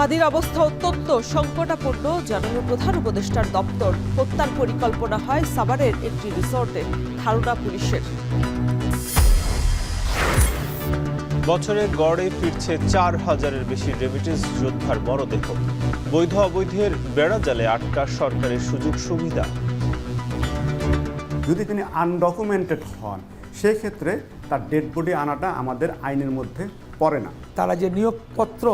হাদির অবস্থা অত্যন্ত সংকটাপন্ন জানালো প্রধান উপদেষ্টার দপ্তর। হত্যার পরিকল্পনা হয় সাভারের একটি রিসোর্টে, ধারণা পুলিশের। বছরে গড়ে ফিরছে 4000-এর বেশি রেমিটেন্স যোদ্ধার মরদেহ। বৈধ অবৈধের বেড়াজালে আটকা সরকারের সুযোগ সুবিধা। যদি তিনি আনডকুমেন্টেড হন সেক্ষেত্রে তার ডেড বডি আনাটা আমাদের আইনের মধ্যে পড়ে না। তারা যে নিয়োগপত্র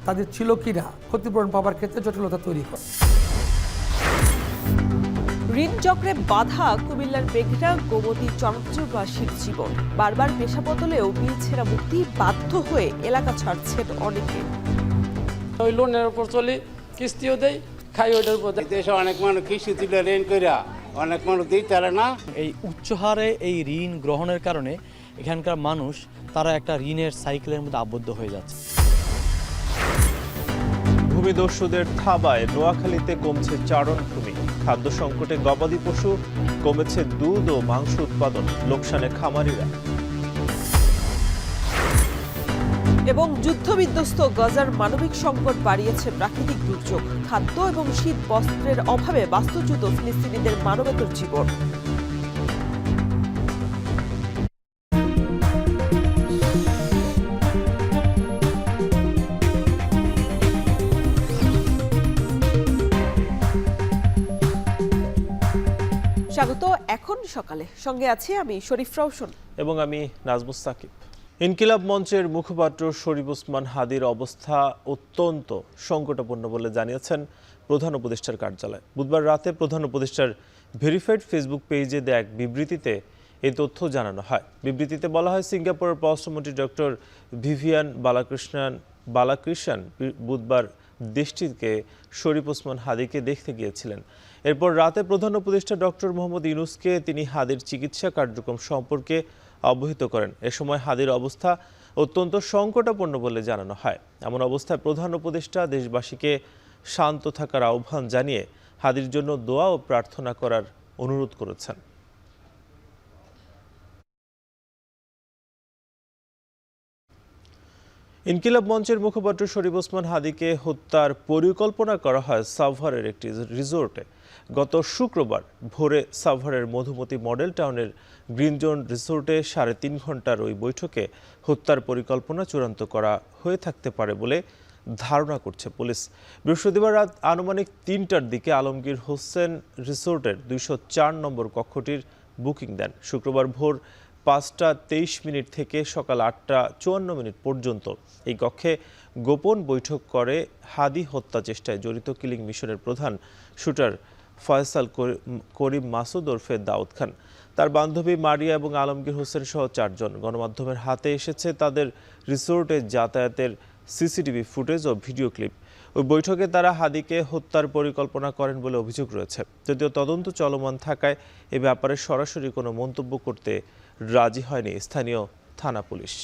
তাদের ছিল কিনা ক্ষতিপূরণ পাবার ক্ষেত্রে জটিলতা তৈরি করে। ঋণ চক্রে বাধা কুমিল্লার মেঘনা গোমতী চন্দ্রবাসীর জীবন। বারবার পেশা বদলেও বিল ছেড়া মুক্তি বাধ্য হয়ে এলাকা ছাড়ছেন অনেকে। ওই লোনের উপর চলি, কিস্তিও দেয়, খাই ওইটার উপর। দেশে অনেক মানুষ কিস্তি তুলে ঋণ কইরা অনেক মানুষ দিতে পারে না। এই উচ্চ হারে এই ঋণ গ্রহণের কারণে এখানকার মানুষ তারা একটা ঋণের সাইকেলের মধ্যে আবদ্ধ হয়ে যাচ্ছে। ভূমিদস্যুদের থাবায় নোয়াখালীতে কমছে চারণভূমি। খাদ্য সংকটে গবাদি পশু, কমেছে দুধ ও মাংস উৎপাদন, লোকসানে খামারিরা। এবং যুদ্ধবিধ্বস্ত গাজার মানবিক সংকট বাড়িয়েছে প্রাকৃতিক দুর্যোগ। খাদ্য এবং শীত বস্ত্রের অভাবে বাস্তুচ্যুত ফিলিস্তিনিদের মানবেতর জীবন। স্বাগত এখন সকালে, সঙ্গে আছি আমি শরীফ রওশন এবং আমি নাজমুস সাকিব। ইনকিলাব মঞ্চের মুখপাত্র শরীফ ওসমান হাদির অবস্থা অত্যন্ত সংকটাপন্ন বলে জানিয়েছেন প্রধান উপদেষ্টার কার্যালয়। বুধবার রাতে প্রধান উপদেষ্টার ভেরিফাইড ফেসবুক পেজে দেয়া এক বিবৃতিতে এই তথ্য জানানো হয়। বিবৃতিতে বলা হয়, সিঙ্গাপুরের পররাষ্ট্রমন্ত্রী ডক্টর ভিভিয়ান বালাকৃষ্ণন বুধবার দেশটিকে শরীফ ওসমান হাদিকে দেখতে গিয়েছিলেন। এরপর রাতে প্রধান উপদেষ্টা ডক্টর মোহাম্মদ ইউনূসকে তিনি হাদির চিকিৎসা কার্যক্রম সম্পর্কে অবহিত করেন। এ সময় হাদির অবস্থা অত্যন্ত সংকটাপন্ন বলে জানানো হয়। এমন অবস্থায় প্রধান উপদেষ্টা দেশবাসীকে শান্ত থাকার আহ্বান জানিয়ে হাদির জন্য দোয়া ও প্রার্থনা করার অনুরোধ করেছেন। ইনকিলাব মঞ্চের মুখপাত্র শরীফ ওসমান হাদিকে হত্যার পরিকল্পনা করা হয় সাভারের একটি রিসোর্টে। গত শুক্রবার ভোরে সাভারের মধুমতি মডেল টাউনের গ্রিন জোন রিসোর্টে 3.5 ঘন্টার ওই বৈঠকে হত্যার পরিকল্পনা চূড়ান্ত করা হয়ে থাকতে পারে বলে ধারণা করছে পুলিশ। বৃহস্পতিবার রাত আনুমানিক 3টার দিকে আলমগীর হোসেন রিসোর্টের 204 নম্বর কক্ষটির বুকিং দেন। শুক্রবার ভোর 5টা 23 থেকে সকাল 8টা 54 পর্যন্ত এই কক্ষে গোপন বৈঠক করে হাদি হত্যা চেষ্টায় জড়িত কিলিং মিশনের প্রধান শুটার ফয়সাল করিম মাসুদ ওরফে দাউদ খান, তার বান্ধবী মারিয়া এবং আলমগীর হোসেন সহ 4 জন। গণমাধ্যমের হাতে এসেছে তাদের রিসোর্টে যাতায়াতের সিসিটিভি ফুটেজ ও ভিডিও ক্লিপ। ওই বৈঠকে তারা হাদিকে হত্যার পরিকল্পনা করেন বলে অভিযোগ রয়েছে। যদিও তদন্ত চলমান থাকায় এ ব্যাপারে সরাসরি কোনো মন্তব্য করতে রাজি হয়নি স্থানীয় থানা পুলিশ।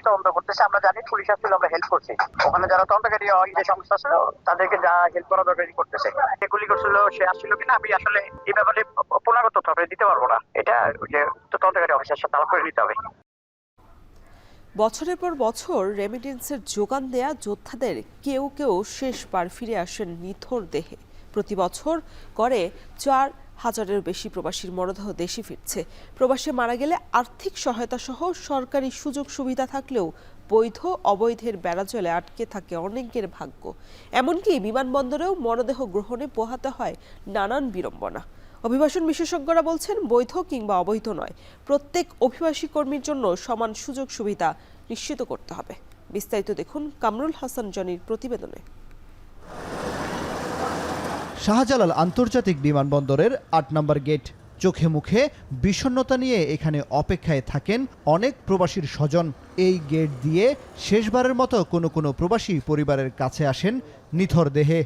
তদন্ত করতেছে, আমরা জানি পুলিশ আসলে আমরা হেল্প করছি। ওখানে যারা তদন্তকারী যে সংস্থা আছে তাদেরকে যা হেল্প করা দরকার করতেছে। গুলি করছিল, সে আসছিল কিনা আমি আসলে এই ব্যাপারে পুনরাগত তথ্য দিতে পারবো না। এটা যে তদন্তকারী অফিসার সাথে তারা করে নিতে হবে। বছরের পর বছর রেমিটেন্সের যোগান দেয়া যোদ্ধাদের কেউ কেউ শেষবার ফিরে আসেন নিথর দেহে। প্রতি বছর করে 4000-এর বেশি প্রবাসীর মরদেহ দেশে ফিরছে। প্রবাসে মারা গেলে আর্থিক সহায়তা সহ সরকারি সুযোগ সুবিধা থাকলেও বৈধ অবৈধের বেড়াজালে আটকে থাকে অনেকের ভাগ্য। এমনকি বিমানবন্দরেও মরদেহ গ্রহণে পোহাতে হয় নানান বিড়ম্বনা। অভিবাসন বিশেষজ্ঞরা বলছেন, বৈধ কিংবা অবৈধ নয়, প্রত্যেক অভিবাসী কর্মীর জন্য সমান সুযোগ সুবিধা নিশ্চিত করতে হবে। বিস্তারিত দেখুন কামরুল হাসান জনির প্রতিবেদনে। শাহজালাল আন্তর্জাতিক বিমানবন্দরের 8 নম্বর গেট। চোখে মুখে বিষণ্ণতা নিয়ে এখানে অপেক্ষায় থাকেন অনেক প্রবাসীর স্বজন। এই গেট দিয়ে শেষবারের মতো কোনো প্রবাসী পরিবারের কাছে আসেন নিথর দেহে।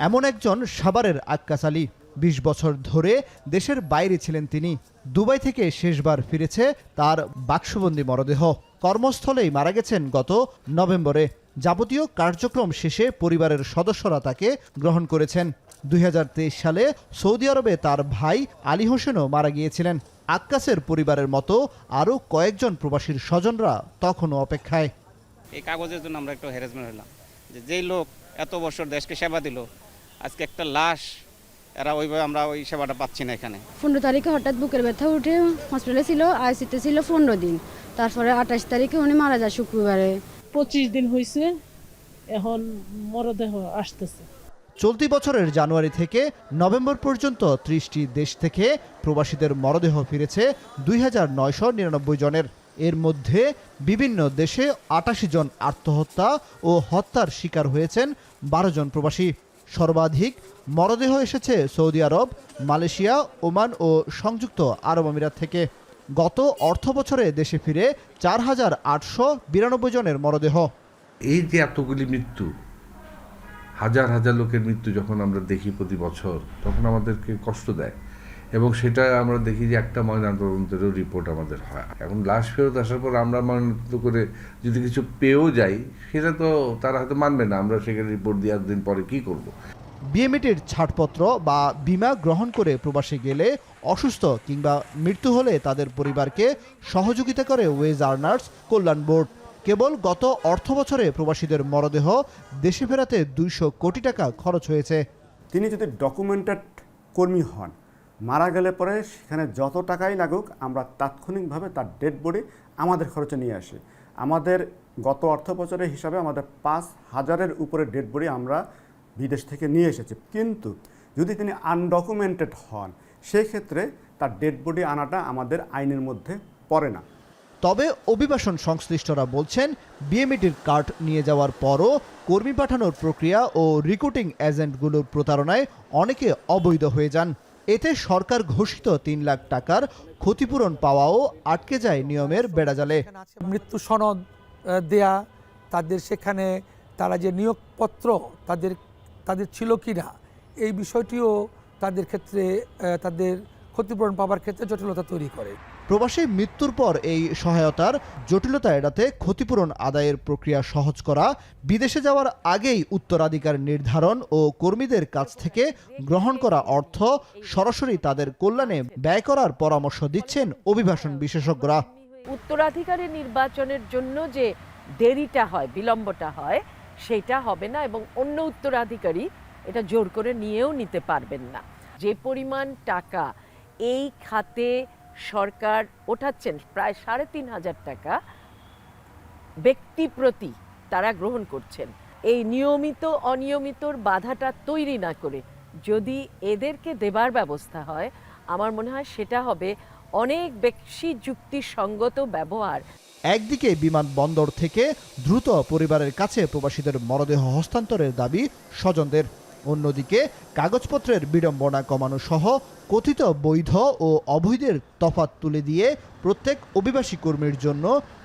এমন একজন সাভারের আক্কাস আলী। 20 বছর ধরে দেশের বাইরে ছিলেন তিনি। দুবাই থেকে শেষবার ফিরেছে তার বাক্সবন্দি মরদেহ। কর্মস্থলেই মারা গেছেন গত নভেম্বরে। যাবতীয় কার্যক্রম শেষে পরিবারের সদস্যরা তাকে গ্রহণ করেছেন। 2023 সালে সৌদি আরবে তার ভাই আলী হোসেনও মারা গিয়েছিলেন। আক্কাসের পরিবারের মতো আরও কয়েকজন প্রবাসীর স্বজনরা তখনও অপেক্ষায়। এই কাগজের জন্য আমরা একটু হ্যারাসমেন্ট হলাম, যে যেই লোক এত বছর দেশকে সেবা দিল, আজকে একটা লাশ, এরা ওইভাবে আমরা ওই সেবাটা পাচ্ছি না এখানে। 15 তারিখে হঠাৎ বুকের ব্যথা উঠে হসপিটালে ছিল, আইসিতে ছিল 15 দিন। তারপরে 28 তারিখে উনি মারা যায় শুক্রবারে। 25 দিন হয়েছে, এখন মরদেহ আসতেছে। চলতি বছরের জানুয়ারি থেকে নভেম্বর পর্যন্ত 30টি দেশ থেকে প্রবাসীদের মরদেহ ফিরেছে 2999 জনের। এর মধ্যে বিভিন্ন দেশে 88 জন আত্মহত্যা ও হত্যার শিকার হয়েছেন 12 জন প্রবাসী। সর্বাধিক মরদেহ এসেছে সৌদি আরব, মালয়েশিয়া, ওমান ও সংযুক্ত আরব আমিরাত থেকে। গত অর্থ বছরে দেশে ফিরে 4892 জনের মরদেহ। এই যে এতগুলি মৃত্যু, হাজার হাজার লোকের মৃত্যু যখন আমরা দেখি প্রতি বছর, তখন আমাদেরকে কষ্ট দেয় এবং সেটা আমরা দেখি যে একটা ময়নাতদন্তেরও রিপোর্ট আমাদের হয়। এখন লাশ ফেরত আসার পর আমরা ময়নাতদন্ত করে যদি কিছু পেয়েও যাই, সেটা তো তারা হয়তো মানবে না, আমরা সেখানে রিপোর্ট দিয়ে একদিন পরে কী করব। বিএমইটির ছাড়পত্র বা বিমা গ্রহণ করে প্রবাসে গেলে অসুস্থ কিংবা মৃত্যু হলে তাদের পরিবারকে সহযোগিতা করে ওয়েজ আর্নার্স কল্যাণ বোর্ড। কেবল গত অর্থ বছরে প্রবাসীদের মরদেহ দেশে ফেরাতে 200 কোটি টাকা খরচ হয়েছে। তিনি যদি ডকুমেন্টেড কর্মী হন, মারা গেলে পরে সেখানে যত টাকাই লাগুক আমরা তাৎক্ষণিকভাবে তার ডেড বডি আমাদের খরচে নিয়ে আসি। আমাদের গত অর্থ বছরের হিসাবে আমাদের 5000-এর উপরে ডেড বডি আমরা বিদেশ থেকে নিয়ে এসেছি। কিন্তু যদি তিনি আনডকুমেন্টেড হন, সেই ক্ষেত্রে তার ডেড বডি আনাটা আমাদের আইনের মধ্যে পড়ে না। তবে অভিবাসন সংশ্লিষ্টরা বলছেন, বিএমইটির কার্ড নিয়ে যাওয়ার পরও কর্মী পাঠানোর প্রক্রিয়া ও রিক্রুটিং এজেন্টগুলোর প্রতারণায় অনেকে অবৈধ হয়ে যান। এতে সরকার ঘোষিত 3 লাখ টাকার ক্ষতিপূরণ পাওয়াও আটকে যায় নিয়মের বেড়াজালে। মৃত্যু সনদ দেয়া, তাদের সেখানে তারা যে নিয়োগপত্র তাদের ছিল কিনা, এই বিষয়টিও তাদের ক্ষেত্রে তাদের ক্ষতিপূরণ পাওয়ার ক্ষেত্রে জটিলতা তৈরি করে। প্রবাসী মৃত্যুর পর এই সহায়তার জটিলতা এড়াতে ক্ষতিপূরণ আদায়ের প্রক্রিয়া সহজ করা, বিদেশে যাওয়ার আগেই উত্তরাধিকার নির্ধারণ ও কর্মীদের কাছ থেকে গ্রহণ করা অর্থ সরাসরি তাদের কল্যাণে ব্যয় করার পরামর্শ দিচ্ছেন অভিবাসন বিশেষজ্ঞরা। উত্তরাধিকারী নির্বাচনের জন্য যে দেরিটা হয়, বিলম্বটা হয়, সেটা হবে না এবং অন্য উত্তরাধিকারী এটা জোর করে নিয়েও নিতে পারবেন না। যে পরিমাণ টাকা এই খাতে সরকার ওঠাচ্ছেন, প্রায় 3500 টাকা ব্যক্তি প্রতি তারা গ্রহণ করছেন, এই নিয়মিত অনিয়মিতর বাধাটা তৈরি না করে যদি এদেরকে দেবার ব্যবস্থা হয়, আমার মনে হয় সেটা হবে অনেক বেশি যুক্তিসঙ্গত ব্যবহার। একদিকে বিমানবন্দর থেকে দ্রুত পরিবারের কাছে প্রবাসীদের মরদেহ হস্তান্তরের দাবি স্বজনদের, অন্যদিকে কাগজপত্রের বিড়ম্বনা কমানো সহ কথিত বৈধ ও অবৈধের তফাৎ তুলে দিয়ে প্রত্যেক অভিবাসী কর্মীর জন্য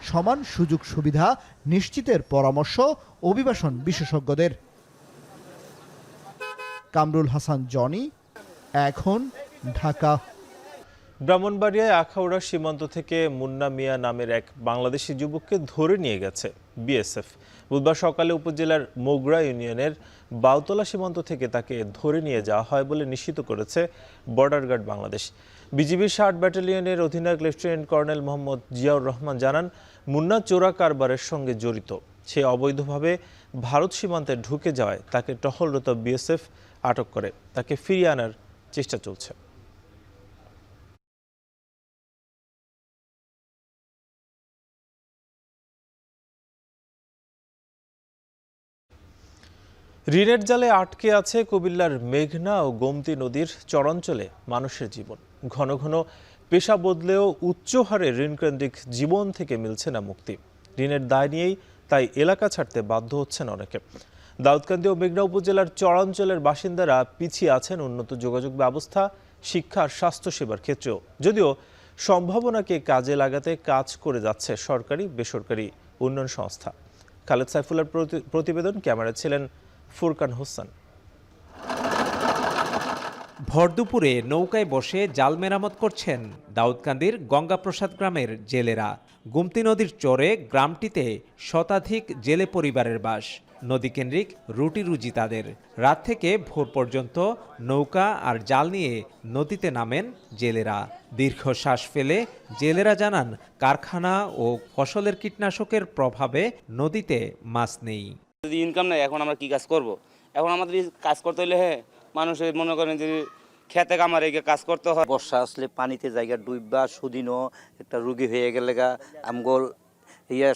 সমান সুযোগ সুবিধা নিশ্চিতের পরামর্শ অভিবাসন বিশেষজ্ঞদের। কামরুল হাসান জনি, এখন, ঢাকা। ব্রাহ্মণবাড়িয়ায় আখাউড়া সীমান্ত থেকে মুন্না মিয়া নামের এক বাংলাদেশি যুবককে ধরে নিয়ে গেছে বিএসএফ। বুধবার সকালে উপজেলার মোগরা ইউনিয়নের বাউতলা সীমান্ত থেকে তাকে ধরে নিয়ে যাওয়া হয় বলে নিশ্চিত করেছে বর্ডার গার্ড বাংলাদেশ। বিজিবির 60 ব্যাটালিয়নের অধিনায়ক লেফটেন্যান্ট কর্নেল মোহাম্মদ জিয়াউর রহমান জানান, মুন্না চোরা কারবারের সঙ্গে জড়িত। সে অবৈধভাবে ভারত সীমান্তে ঢুকে যাওয়ায় তাকে টহলরত বিএসএফ আটক করে। তাকে ফিরিয়ে আনার চেষ্টা চলছে। ঋণের জালে আটকে আছে কুমিল্লার মেঘনা ও গোমতী নদীর চরাঞ্চলে মানুষের জীবন। ঘন ঘন পেশা বদলেও উচ্চ হারে ঋণকেন্দ্রিক জীবন থেকে মিলছে না মুক্তি। ঋণের দায় নিয়েই তাই এলাকা ছাড়তে বাধ্য হচ্ছেন অনেকে। দাউদকান্দি ও মেঘনা উপজেলার চরাঞ্চলের বাসিন্দারা পিছিয়ে আছেন উন্নত যোগাযোগ ব্যবস্থা, শিক্ষা, স্বাস্থ্যসেবার ক্ষেত্রেও, যদিও সম্ভাবনাকে কাজে লাগাতে কাজ করে যাচ্ছে সরকারি বেসরকারি উন্নয়ন সংস্থা। খালেদ সাইফুল্লাহর প্রতিবেদন, ক্যামেরা ছিলেন ফুরকান হোসেন। ভরদুপুরে নৌকায় বসে জাল মেরামত করছেন দাউদকান্দির গঙ্গাপ্রসাদ গ্রামের জেলেরা। গুমতি নদীর চরে গ্রামটিতে শতাধিক জেলে পরিবারের বাস। নদীকেন্দ্রিক রুটি রুজি তাদের। রাত থেকে ভোর পর্যন্ত নৌকা আর জাল নিয়ে নদীতে নামেন জেলেরা। দীর্ঘশ্বাস ফেলে জেলেরা জানান, কারখানা ও ফসলের কীটনাশকের প্রভাবে নদীতে মাছ নেই। যদি ইনকাম নেই, এখন আমরা কি কাজ করব? এখন আমাদের কাজ করতে হলে মানুষের মনে করেন যে খেতে কামারে গিয়ে কাজ করতে হয়। বর্ষা আসলে পানিতে জায়গা ডুববা, সুদিনও একটা রুগী হয়ে গেলে আমগোল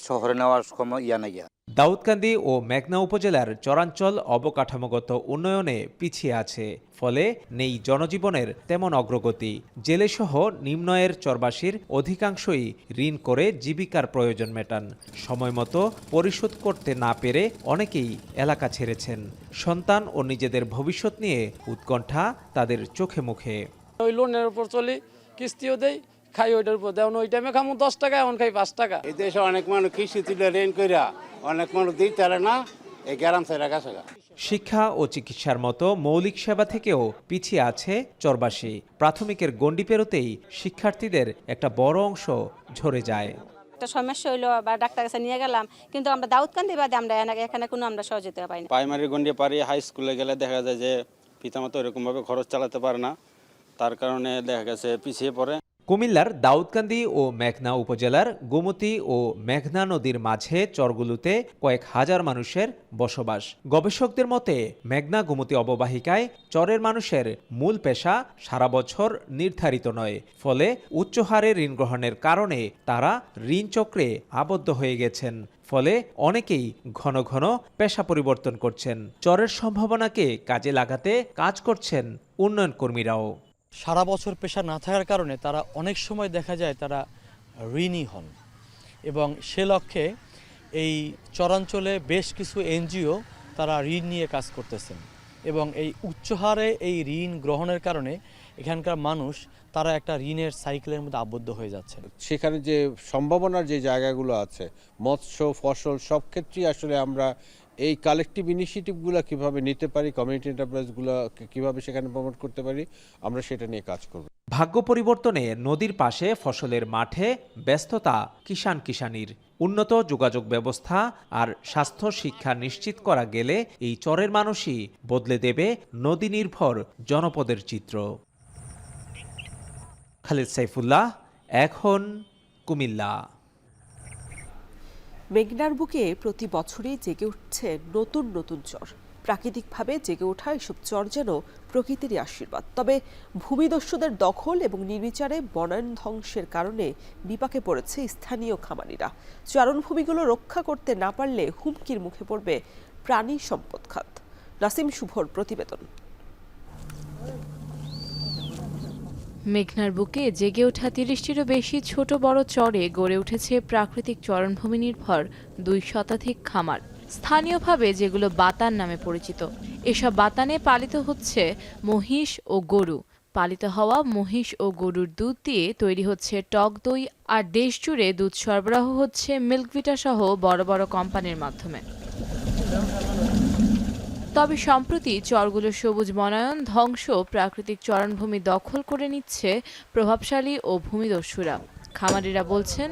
শহরে নেওয়ার সময় নাই। দাউদকান্দি ও মেঘনা উপজেলার চরাঞ্চল অবকাঠামোগত উন্নয়নে পিছিয়ে আছে, ফলে নেই জনজীবনের তেমন অগ্রগতি। জেলেসহ নিম্নয়ের চরবাসীর অধিকাংশই ঋণ করে জীবিকার প্রয়োজন মেটান। সময়মতো পরিশোধ করতে না পেরে অনেকেই এলাকা ছেড়েছেন। সন্তান ও নিজেদের ভবিষ্যৎ নিয়ে উৎকণ্ঠা তাদের চোখে মুখে। ওই লোনের উপর চলি, কিস্তিও দেই, খাই ওইটার উপর। যেমন ওই টাইমে খামু 10 টাকা, এখন খাই 5 টাকা। এই দেশে অনেক মানুষ কিস্তি তুলে ঋণ কইরা অনেক মানুষ দিতে পারে না, এই গ্রাম ছেড়ে গেছে। শিক্ষা ও চিকিৎসার মতো মৌলিক সেবা থেকেও পিছিয়ে আছে চরবাসী। প্রাথমিকের গণ্ডি পেরোতেই শিক্ষার্থীদের একটা বড় অংশ ঝরে যায়। একটা সমস্যা হইলো বা ডাক্তার কাছে নিয়ে গেলাম, কিন্তু আমরা দাউদকান্দি বাদে আমরা এখানে কোনো আমরা সহযোগিতা পাই না। প্রাইমারি গণ্ডি পারি হাই স্কুলে গেলে দেখা যায় যে পিতামাতা এরকমভাবে খরচ চালাতে পারে না, তার কারণে দেখা গেছে পিছিয়ে পড়ে। কুমিল্লার দাউদকান্দি ও মেঘনা উপজেলার গোমতী ও মেঘনা নদীর মাঝে চরগুলোতে কয়েক হাজার মানুষের বসবাস। গবেষকদের মতে মেঘনা গোমতী অববাহিকায় চরের মানুষের মূল পেশা সারা বছর নির্ধারিত নয়, ফলে উচ্চ হারে ঋণ গ্রহণের কারণে তারা ঋণ চক্রে আবদ্ধ হয়ে গেছেন। ফলে অনেকেই ঘন ঘন পেশা পরিবর্তন করছেন। চরের সম্ভাবনাকে কাজে লাগাতে কাজ করছেন উন্নয়ন কর্মীরাও। সারা বছর পেশা না থাকার কারণে তারা অনেক সময় দেখা যায় তারা ঋণী হন, এবং সে লক্ষ্যে এই চরাঞ্চলে বেশ কিছু এনজিও তারা ঋণ নিয়ে কাজ করতেছেন, এবং এই উচ্চ হারে এই ঋণ গ্রহণের কারণে এখানকার মানুষ তারা একটা ঋণের সাইকেলের মধ্যে আবদ্ধ হয়ে যাচ্ছে। সেখানে যে সম্ভাবনার যে জায়গাগুলো আছে, মৎস্য, ফসল, সব ক্ষেত্রেই আসলে আমরা এই কালেকটিভ ইনিশিয়েটিভগুলো কিভাবে নিতে পারি, কমিউনিটি এন্টারপ্রাইজগুলো কিভাবে সেখানে প্রমোট করতে পারি, আমরা সেটা নিয়ে কাজ করব। ভাগ্য পরিবর্তনে নদীর পাশে ফসলের মাঠে ব্যস্ততা কিষানির। উন্নত যোগাযোগ ব্যবস্থা আর স্বাস্থ্য শিক্ষা নিশ্চিত করা গেলে এই চরের মানুষই বদলে দেবে নদী নির্ভর জনপদের চিত্র। খালিদ সাইফুল্লাহ, এখন কুমিল্লা। মেঘনার বুকে প্রতি বছরই জেগে উঠছে নতুন নতুন চর। প্রাকৃতিকভাবে জেগে ওঠা এসব চর যেন প্রকৃতিরই আশীর্বাদ। তবে ভূমিদস্যুদের দখল এবং নির্বিচারে বনায়ন ধ্বংসের কারণে বিপাকে পড়েছে স্থানীয় খামারিরা। চারণভূমিগুলো রক্ষা করতে না পারলে হুমকির মুখে পড়বে প্রাণী সম্পদ খাত। নাসিম শুভর প্রতিবেদন। মেঘনার বুকে জেগে ওঠা ৩০টিরও বেশি ছোট বড় চরে গড়ে উঠেছে প্রাকৃতিক চারণভূমি নির্ভর ২ শতাধিক খামার, স্থানীয়ভাবে যেগুলো বাতান নামে পরিচিত। এসব বাতানে পালিত হচ্ছে মহিষ ও গরু। পালিত হওয়া মহিষ ও গরুর দুধ দিয়ে তৈরি হচ্ছে টক দই, আর দেশ জুড়ে দুধ সরবরাহ হচ্ছে মিল্কভিটা সহ বড় বড় কোম্পানির মাধ্যমে। তবে সম্প্রতি চরগুলোর সবুজ বনায়ন ধ্বংস, প্রাকৃতিক চারণভূমি দখল করে নিচ্ছে প্রভাবশালী ও ভূমিদস্যুরা। খামারিরা বলছেন,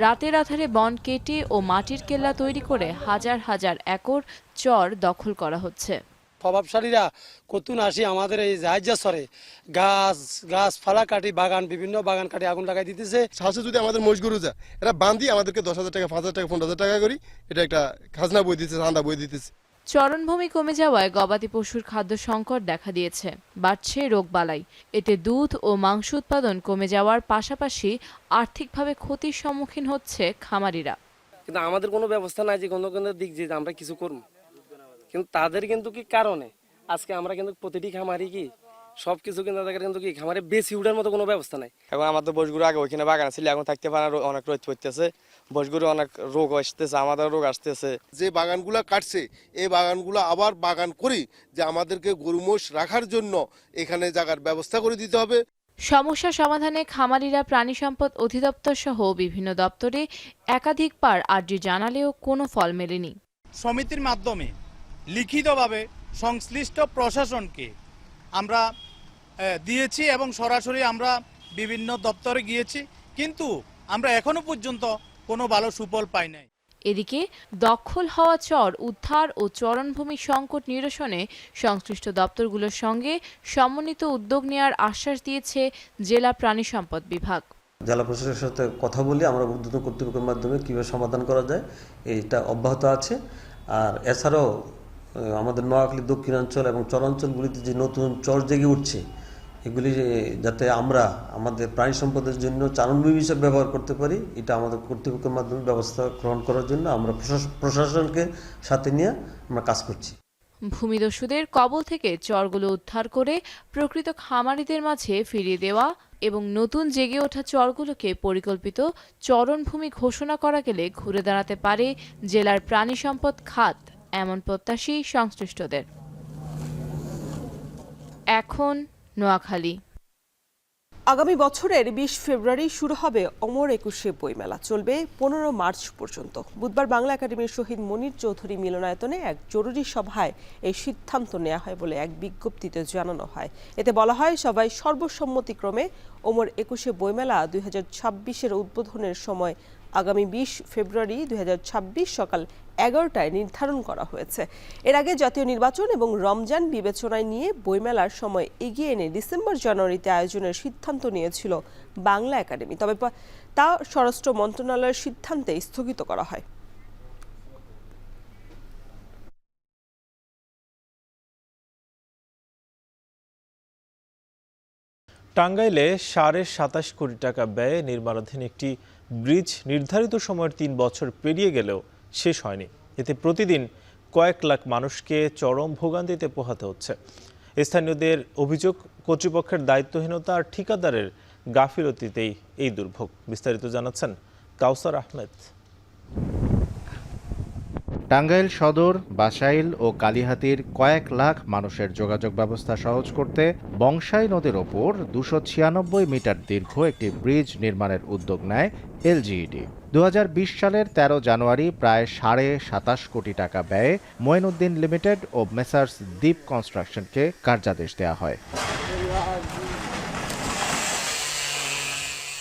রাতের আধারে বন কেটে ও মাটির কেল্লা তৈরি করে হাজার হাজার একর চর দখল করা হচ্ছে। প্রভাবশালীরা কতুন আসি আমাদের এই জাহাজে গাছ ফালা কাটি, বাগান, বিভিন্ন বাগান কাটি আগুন লাগাই দিতেছে। সাথে যদি আমাদের মহিষ গরু যা এরা বান্ধি আমাদেরকে 10,000 টাকা, 5,000 টাকা, 15,000 টাকা করি, এটা একটা খাজনা বই দিতেছে, চাঁদা বই দিতেছে। চরণভূমি কমে যাওয়ায় গবাদি পশুর খাদ্য সংকট দেখা দিয়েছে, বাড়ছে রোগবালাই। এতে দুধ ও মাংস উৎপাদন কমে যাওয়ার পাশাপাশি আর্থিকভাবে ক্ষতির সম্মুখীন হচ্ছে খামারিরা। কিন্তু আমাদের কোনো ব্যবস্থা নাই যে কোনো দিক যে আমরা কিছু করব, কিন্তু তাদের কিন্তু কি কারণে আজকে আমরা কিন্তু প্রতিটি খামারি কি সবকিছু কিন্তু তাদের কিন্তু কি খামারে বেশি উঠার মতো কোনো ব্যবস্থা নাই। এখন আমাদের বসগুলো আগে ওইখানে বাগান ছিল, এখন থাকতে পারে না, অনেক রোদ পড়তেছে, বসগুলো অনেক রোগ আসতেছে, আমাদের রোগ আসতেছে। যে বাগানগুলা কাটছে এই বাগানগুলো আবার বাগান করি যে আমাদেরকে গরু মোষ রাখার জন্য এখানে জায়গার ব্যবস্থা করে দিতে হবে। সমস্যা সমাধানে খামারিরা প্রাণী সম্পদ অধিদপ্তর সহ বিভিন্ন দপ্তরে একাধিকবার আর্জি জানালেও কোনো ফল মেলেনি। সমিতির মাধ্যমে লিখিতভাবে সংশ্লিষ্ট প্রশাসনকে আমরা দিয়েছি এবং সরাসরি আমরা বিভিন্ন দপ্তরে গিয়েছি, কিন্তু আমরা এখনো পর্যন্ত কোনো ভালো সুফল পাই নাই। এদিকে দখল হওয়া চর উদ্ধার ও চরণভূমি সংকট নিরসনে সংশ্লিষ্ট দপ্তরগুলোর সঙ্গে সমন্বিত উদ্যোগ নেওয়ার আশ্বাস দিয়েছে জেলা প্রাণী সম্পদ বিভাগ। জেলা প্রশাসনের সাথে কথা বলে আমরা ঊর্ধ্বতন কর্তৃপক্ষের মাধ্যমে কীভাবে সমাধান করা যায় এইটা অব্যাহত আছে। আর এছাড়াও আমাদের নোয়াখালী দক্ষিণাঞ্চল এবং চরাঞ্চলগুলিতে যে নতুন চর জেগে উঠছে এগুলি যাতে আমরা আমাদের প্রাণী সম্পদের জন্য চারণভূমি হিসেবে ব্যবহার করতে পারি, এটা আমাদের কর্তৃপক্ষের মাধ্যমে ব্যবস্থা গ্রহণ করার জন্য আমরা প্রশাসনকে সাথে নিয়ে আমরা কাজ করছি। ভূমিদস্যুদের কবল থেকে চরগুলো উদ্ধার করে প্রকৃত খামারিদের মাঝে ফিরিয়ে দেওয়া এবং নতুন জেগে ওঠা চরগুলোকে পরিকল্পিত চরণভূমি ঘোষণা করা গেলে ঘুরে দাঁড়াতে পারে জেলার প্রাণী সম্পদ খাত, এমন প্রত্যাশী সংশ্লিষ্টদের। এখন নোয়াখালী। আগামী বছরের 20 ফেব্রুয়ারি শুরু হবে অমর একুশে বইমেলা, চলবে 15 মার্চ পর্যন্ত। বুধবার বাংলা একাডেমির শহীদ মনির চৌধুরী মিলনায়তনে এক জরুরি সভায় এই সিদ্ধান্ত নেওয়া হয় বলে এক বিজ্ঞপ্তিতে জানানো হয়। এতে বলা হয়, সবাই সর্বসম্মতিক্রমে অমর একুশে বইমেলা 2026-এর উদ্বোধনের সময় আগামী 20 ফেব্রুয়ারি 2026 সকাল 11টায় নির্ধারণ করা হয়েছে। এর আগে জাতীয় নির্বাচন এবং রমজান বিবেচনায় নিয়ে বইমেলার সময় এগিয়ে এনে ডিসেম্বর-জানুয়ারিতে আয়োজনের সিদ্ধান্ত নিয়েছিল বাংলা একাডেমি, তবে তা স্বরাষ্ট্র মন্ত্রণালয়ের সিদ্ধান্তে স্থগিত করা হয়। টাঙ্গাইলে 27.5 কোটি টাকা ব্যয়ে নির্মাণাধীন একটি ব্রিজ নির্ধারিত সময়ের 3 বছর পেরিয়ে গেলেও শেষ হয়নি। এতে প্রতিদিন কয়েক লাখ মানুষকে চরম ভোগান্তিতে পোহাতে হচ্ছে। স্থানীয়দের অভিযোগ, কর্তৃপক্ষের দায়িত্বহীনতা আর ঠিকাদারের গাফিলতিতেই এই দুর্ভোগ। বিস্তারিত জানাচ্ছেন কাউসার আহমেদ। টাঙ্গাইল সদর, বাসাইল ও কালিহাতীর কয়েক লাখ মানুষের যোগাযোগ ব্যবস্থা সহজ করতে বংশাই নদীর ওপর 296 মিটার দীর্ঘ একটি ব্রিজ নির্মাণের উদ্যোগ নেয় এলজিইডি। 2020 সালের 13 জানুয়ারি প্রায় 27.5 কোটি টাকা ব্যয়ে মঈনুদ্দিন লিমিটেড ও মেসার্স দ্বীপ কনস্ট্রাকশনকে কার্যাদেশ দেওয়া হয়।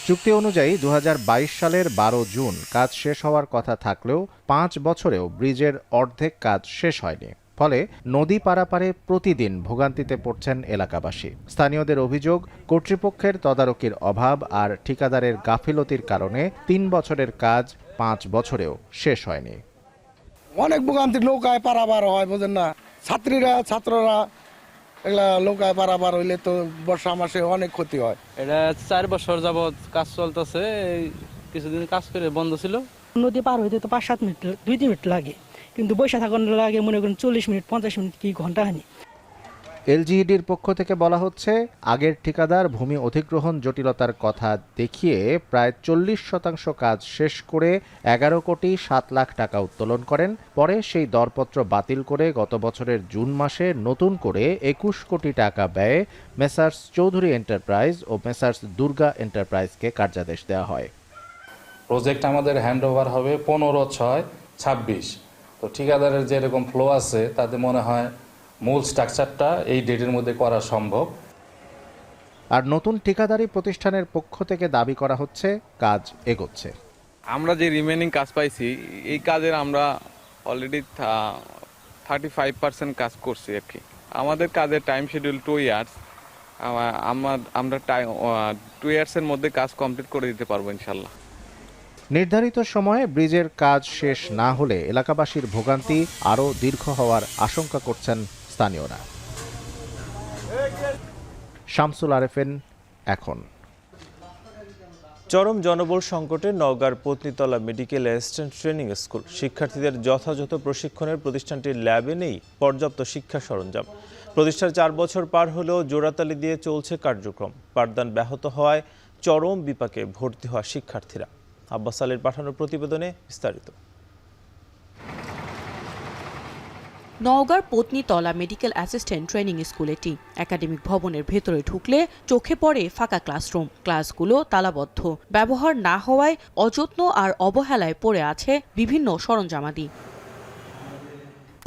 চুক্তি অনুযায়ী 2022 সালের 12 জুন কাজ শেষ হওয়ার কথা থাকলেও 5 বছরেও ব্রিজের অর্ধেক কাজ শেষ হয়নি। ফলে নদী পারাপারে প্রতিদিন ভোগান্তিতে পড়ছেন এলাকাবাসী। স্থানীয়দের অভিযোগ, কর্তৃপক্ষের তদারকির অভাব আর ঠিকাদারের গাফিলতির কারণে 3 বছরের কাজ 5 বছরেও শেষ হয়নি। অনেক ভোগান্তি, নৌকায় পারাপার হয়, বোঝেন না, ছাত্ররা এগুলা নৌকায় পারাপার হইলে তো বর্ষা মাসে অনেক ক্ষতি হয়। এটা 4 বছর যাবৎ কাজ চলতেছে, কিছুদিন কাজ করে বন্ধ ছিল। নদী পার হইতে তো 5-7 মিনিট 2-3 মিনিট লাগে, কিন্তু বৈশা থাকানো লাগে মনে করেন 40 মিনিট 50 মিনিট কি ঘন্টা হানি। এলজিইডির পক্ষ থেকে বলা হচ্ছে, আগের ঠিকাদার ভূমি অধিগ্রহণ জটিলতার কথা দেখিয়ে প্রায় 40% কাজ শেষ করে 11 কোটি 7 লাখ টাকা উত্তোলন করেন। পরে সেই দরপত্র বাতিল করে গত বছরের জুন মাসে নতুন করে 21 কোটি টাকা ব্যয়ে মেসার্স চৌধুরী এন্টারপ্রাইজ ও মেসার্স দুর্গা এন্টারপ্রাইজকে কার্যাদেশ দেওয়া হয়। প্রজেক্ট আমাদের হ্যান্ডওভার হবে 15/6/26। তো ঠিকাদারের যেরকম ফ্লো আছে তাতে মনে হয় মূল স্ট্রাকচারটা এই ডেটের মধ্যে করা সম্ভব। আর নতুন ঠিকাদারি প্রতিষ্ঠানের পক্ষ থেকে দাবি করা হচ্ছে কাজ এগোচ্ছে। আমরা যে রিমেনিং কাজ পাইছি, এই কাজের আমরা অলরেডি 35% কাজ করছি আর কি। আমাদের কাজের টাইম শিডিউল 2 ইয়ার্স। আমরা 2 ইয়ার্সের মধ্যে কাজ কমপ্লিট করে দিতে পারবো ইনশাল্লাহ। নির্ধারিত সময়ে ব্রিজের কাজ শেষ না হলে এলাকাবাসীর ভোগান্তি আরও দীর্ঘ হওয়ার আশঙ্কা করছেন স্থানীয়রা। শামসুল আরেফিন, এখন। চরম জনবল সংকটে নওগাঁর Patnitala medical assistant training school. শিক্ষার্থীদের যথাযথ প্রশিক্ষণের প্রতিষ্ঠানটির ল্যাবে নেই পর্যাপ্ত শিক্ষা সরঞ্জাম। প্রতিষ্ঠার 4 বছর পার হলেও জোড়াতালি দিয়ে চলছে কার্যক্রম। পাঠদান ব্যাহত হওয়ায় চরম বিপাকে ভর্তি হওয়া শিক্ষার্থীরা। আব্বাস আলীর পাঠানো প্রতিবেদনে বিস্তারিত। নওগাঁর Patnitala medical assistant training school এটি। একাডেমিক ভবনের ভেতরে ঢুকলে চোখে পড়ে ফাঁকা ক্লাসরুম, ক্লাসগুলো তালাবদ্ধ, ব্যবহার না হওয়ায় অযত্ন আর অবহেলায় পড়ে আছে বিভিন্ন সরঞ্জামাদি।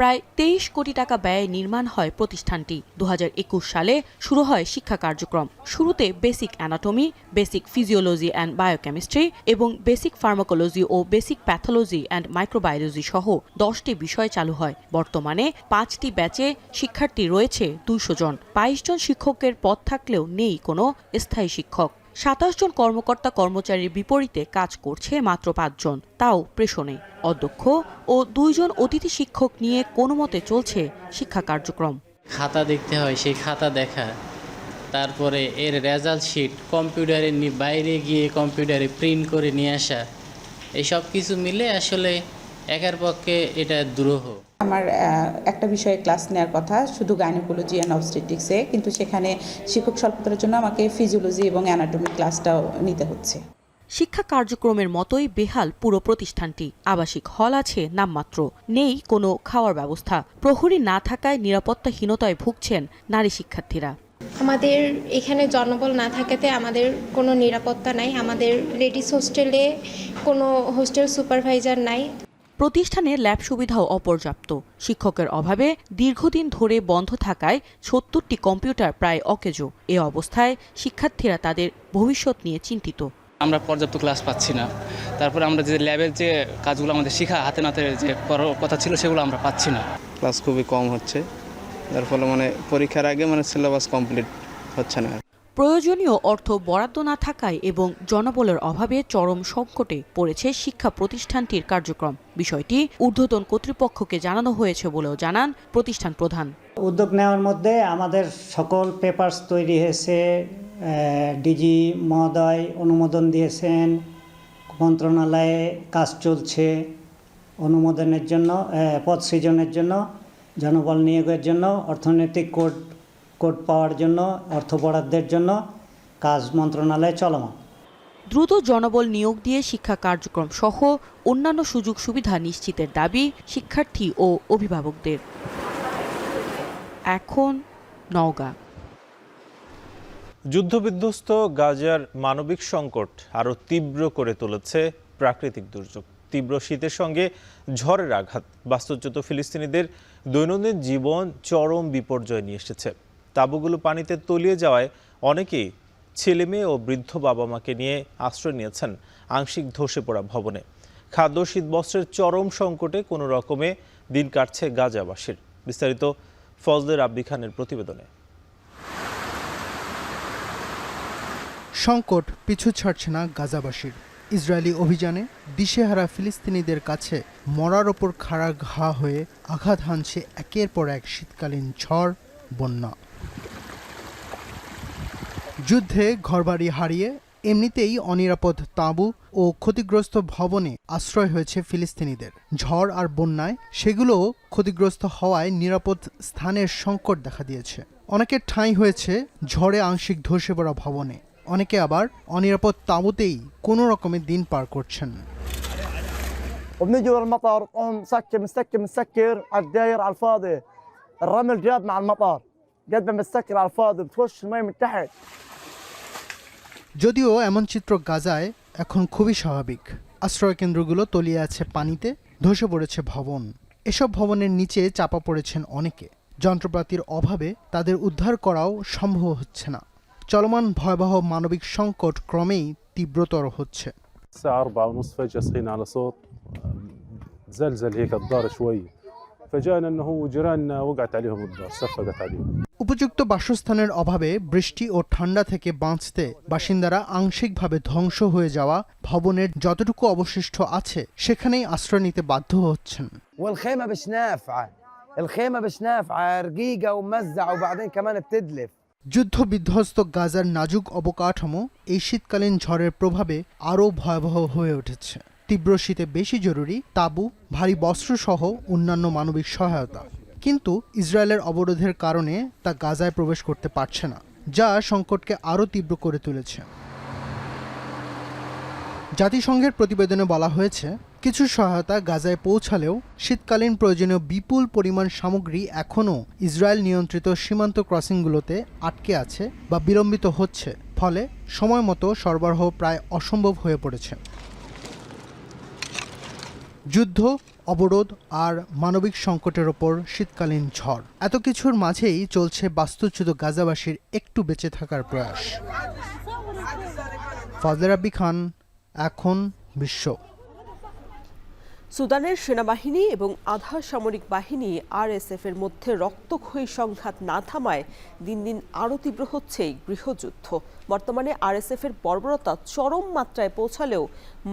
প্রায় 23 কোটি টাকা ব্যয়ে নির্মাণ হয় প্রতিষ্ঠানটি। 2021 সালে শুরু হয় শিক্ষা কার্যক্রম। শুরুতে basic anatomy, basic physiology and biochemistry এবং বেসিক ফার্মাকোলজি ও বেসিক প্যাথোলজি অ্যান্ড মাইক্রোবায়োলজি সহ 10টি বিষয় চালু হয়। বর্তমানে 5টি ব্যাচে শিক্ষার্থী রয়েছে 200 জন। 22 জন শিক্ষকের পদ থাকলেও নেই কোনো স্থায়ী শিক্ষক। 27 জন কর্মকর্তা কর্মচারীর বিপরীতে কাজ করছে মাত্র 5 জন, তাও প্রেষণে। অধ্যক্ষ ও 2 জন অতিথি শিক্ষক নিয়ে কোনো মতে চলছে শিক্ষা কার্যক্রম। খাতা দেখতে হয়, সেই খাতা দেখা, তারপরে এর রেজাল্ট শিট কম্পিউটারে বাইরে গিয়ে কম্পিউটারে প্রিন্ট করে নিয়ে আসা, এই সব কিছু মিলে আসলে একার পক্ষে এটা দুরূহ। আমার একটা বিষয়ে ক্লাস নেওয়ার কথা, শুধু গাইনোকোলজি অ্যান্ড অবস্টেট্রিক্সে, কিন্তু সেখানে শিক্ষক স্বল্পতার জন্য আমাকে ফিজিওলজি এবং অ্যানাটমি ক্লাসটাও নিতে হচ্ছে। শিক্ষা কার্যক্রমের মতোই বেহাল পুরো প্রতিষ্ঠানটি। আবাসিক হল আছে নামমাত্র, নেই কোনো খাওয়ার ব্যবস্থা। প্রহরী না থাকায় নিরাপত্তাহীনতায় ভুগছেন নারী শিক্ষার্থীরা। আমাদের এখানে জনবল না থাকাতে আমাদের কোনো নিরাপত্তা নাই। আমাদের লেডিস হোস্টেলে কোনো হোস্টেল সুপারভাইজার নাই। প্রতিষ্ঠানে ল্যাব সুবিধাও অপর্যাপ্ত। শিক্ষকের অভাবে দীর্ঘদিন ধরে বন্ধ থাকায় 70টি কম্পিউটার প্রায় অকেজো। এ অবস্থায় শিক্ষার্থীরা তাদের ভবিষ্যৎ নিয়ে চিন্তিত। আমরা পর্যাপ্ত ক্লাস পাচ্ছি না, তারপরে আমরা যে ল্যাবের যে কাজগুলো আমাদের শেখা হাতে নাতে যে করার কথা ছিল সেগুলো আমরা পাচ্ছি না। ক্লাস খুবই কম হচ্ছে, যার ফলে পরীক্ষার আগে সিলেবাস কমপ্লিট হচ্ছে না। প্রয়োজনীয় অর্থ বরাদ্দ না থাকায় এবং জনবলের অভাবে চরম সংকটে পড়েছে শিক্ষা প্রতিষ্ঠানটির কার্যক্রম। বিষয়টি ঊর্ধ্বতন কর্তৃপক্ষকে জানানো হয়েছে বলেও জানান প্রতিষ্ঠান প্রধান। উদ্যোগ নেওয়ার মধ্যে আমাদের সকল পেপারস তৈরি হয়েছে, ডিজি মহোদয় অনুমোদন দিয়েছেন, মন্ত্রণালয়ে কাজ চলছে অনুমোদনের জন্য, পদ সৃজনের জন্য, জনবল নিয়োগের জন্য, অর্থনৈতিক কোড পাওয়ার জন্য, অর্থ বরাদ্দের জন্য কাজ মন্ত্রণালয়ে চলমান। দ্রুত জনবল নিয়োগ দিয়ে শিক্ষা কার্যক্রম সহ অন্যান্য সুযোগ সুবিধা নিশ্চিতের দাবি শিক্ষার্থী ও অভিভাবকদের। এখন নওগাঁ। যুদ্ধবিধ্বস্ত গাজার মানবিক সংকট আরও তীব্র করে তুলেছে প্রাকৃতিক দুর্যোগ। তীব্র শীতের সঙ্গে ঝড়ের আঘাত বাস্তুচ্যুত ফিলিস্তিনিদের দৈনন্দিন জীবন চরম বিপর্যয় নিয়ে এসেছে। তাঁবুগুলো পানিতে তলিয়ে যাওয়ায় অনেকেই ছেলে মেয়ে ও বৃদ্ধ বাবা মাকে নিয়ে আশ্রয় নিয়েছেন আংশিক ধসে পড়া ভবনে। খাদ্য শীতবস্ত্রের চরম সংকটে কোনো রকমে দিন কাটছে গাজাবাসীর। বিস্তারিত ফজলে রাব্বি খানের প্রতিবেদনে। সংকট পিছু ছাড়ছে না গাজাবাসীর। ইসরায়েলি অভিযানে দিশেহারা ফিলিস্তিনিদের কাছে মরার ওপর খাড়া ঘা হয়ে আঘাত হানছে একের পর এক শীতকালীন ঝড়, বন্যা। যুদ্ধে ঘরবাড়ি হারিয়ে এমনিতেই অনিরাপদ তাঁবু ও ক্ষতিগ্রস্ত ভবনে আশ্রয় হয়েছে ফিলিস্তিনিদের। ঝড় আর বন্যায় সেগুলোও ক্ষতিগ্রস্ত হওয়ায় নিরাপদ স্থানের সংকট দেখা দিয়েছে। অনেকের ঠাঁই হয়েছে ঝড়ে আংশিক ধসে পড়া ভবনে, অনেকে আবার অনিরাপদ তাঁবুতেই কোনো রকমে দিন পার করছেন। وبنيجي ورا المطر مسكر على الداير على الفاضي، الرمل جاب مع المطر قد ما مسكر على الفاضي بتخش المي من تحت। যদিও এমন চিত্র গাজায় এখন খুবই স্বাভাবিক। আশ্রয়কেন্দ্রগুলো তলিয়ে আছে পানিতে, ধসে পড়েছে ভবন। এসব ভবনের নিচে চাপা পড়েছেন অনেকে। যন্ত্রপাতির অভাবে তাদের উদ্ধার করাও সম্ভব হচ্ছে না। চলমান ভয়াবহ মানবিক সংকট ক্রমেই তীব্রতর হচ্ছে। الساعة 4:30 فجأة صحينا على صوت زلزل هيك الدار شوي فجأنا انه جيراننا وقعت عليهم الدار صفقت عليهم। উপযুক্ত বাসস্থানের অভাবে বৃষ্টি ও ঠান্ডা থেকে বাঁচতে বাসিন্দারা আংশিকভাবে ধ্বংস হয়ে যাওয়া ভবনের যতটুকু অবশিষ্ট আছে সেখানেই আশ্রয় নিতে বাধ্য হচ্ছেন। والخيمة مش نافعة، الخيمة مش نافعة، رقيقة وممزعة وبعدين كمان بتدلف। যুদ্ধ বিধ্বস্ত গাজার নাজুক অবকাঠামো এই শীতকালীন ঝড়ের প্রভাবে আরও ভয়াবহ হয়ে উঠেছে। তীব্র শীতে বেশি জরুরি তাঁবু, ভারী বস্ত্রসহ অন্যান্য মানবিক সহায়তা। কিন্তু ইসরায়েলের অবরোধের কারণে তা গাজায় প্রবেশ করতে পারছে না, যা সংকটকে আরও তীব্র করে তুলেছে। জাতিসংঘের প্রতিবেদনে বলা হয়েছে, কিছু সহায়তা গাজায় পৌঁছালেও শীতকালীন প্রয়োজনীয় বিপুল পরিমাণ সামগ্রী এখনও ইসরায়েল নিয়ন্ত্রিত সীমান্ত ক্রসিংগুলোতে আটকে আছে বা বিলম্বিত হচ্ছে, ফলে সময় মতো সরবরাহ প্রায় অসম্ভব হয়ে পড়েছে। যুদ্ধ অবরোধ আর মানবিক সংকটের ওপর শীতকালীন ঝড়, এত কিছুর মাঝেই চলছে বাস্তুচ্যুত গাজাবাসীর একটু বেঁচে থাকার প্রয়াস। ফাজলে রাব্বি খান, এখন বিশ্ব। সুদানের সেনাবাহিনী এবং আধা সামরিক বাহিনী আরএসএফ এর মধ্যে রক্তক্ষয়ী সংঘাত না থামায় দিন দিন আরও তীব্র হচ্ছে এই গৃহযুদ্ধ। বর্তমানে আরএসএফ এর বর্বরতা চরম মাত্রায় পৌঁছালেও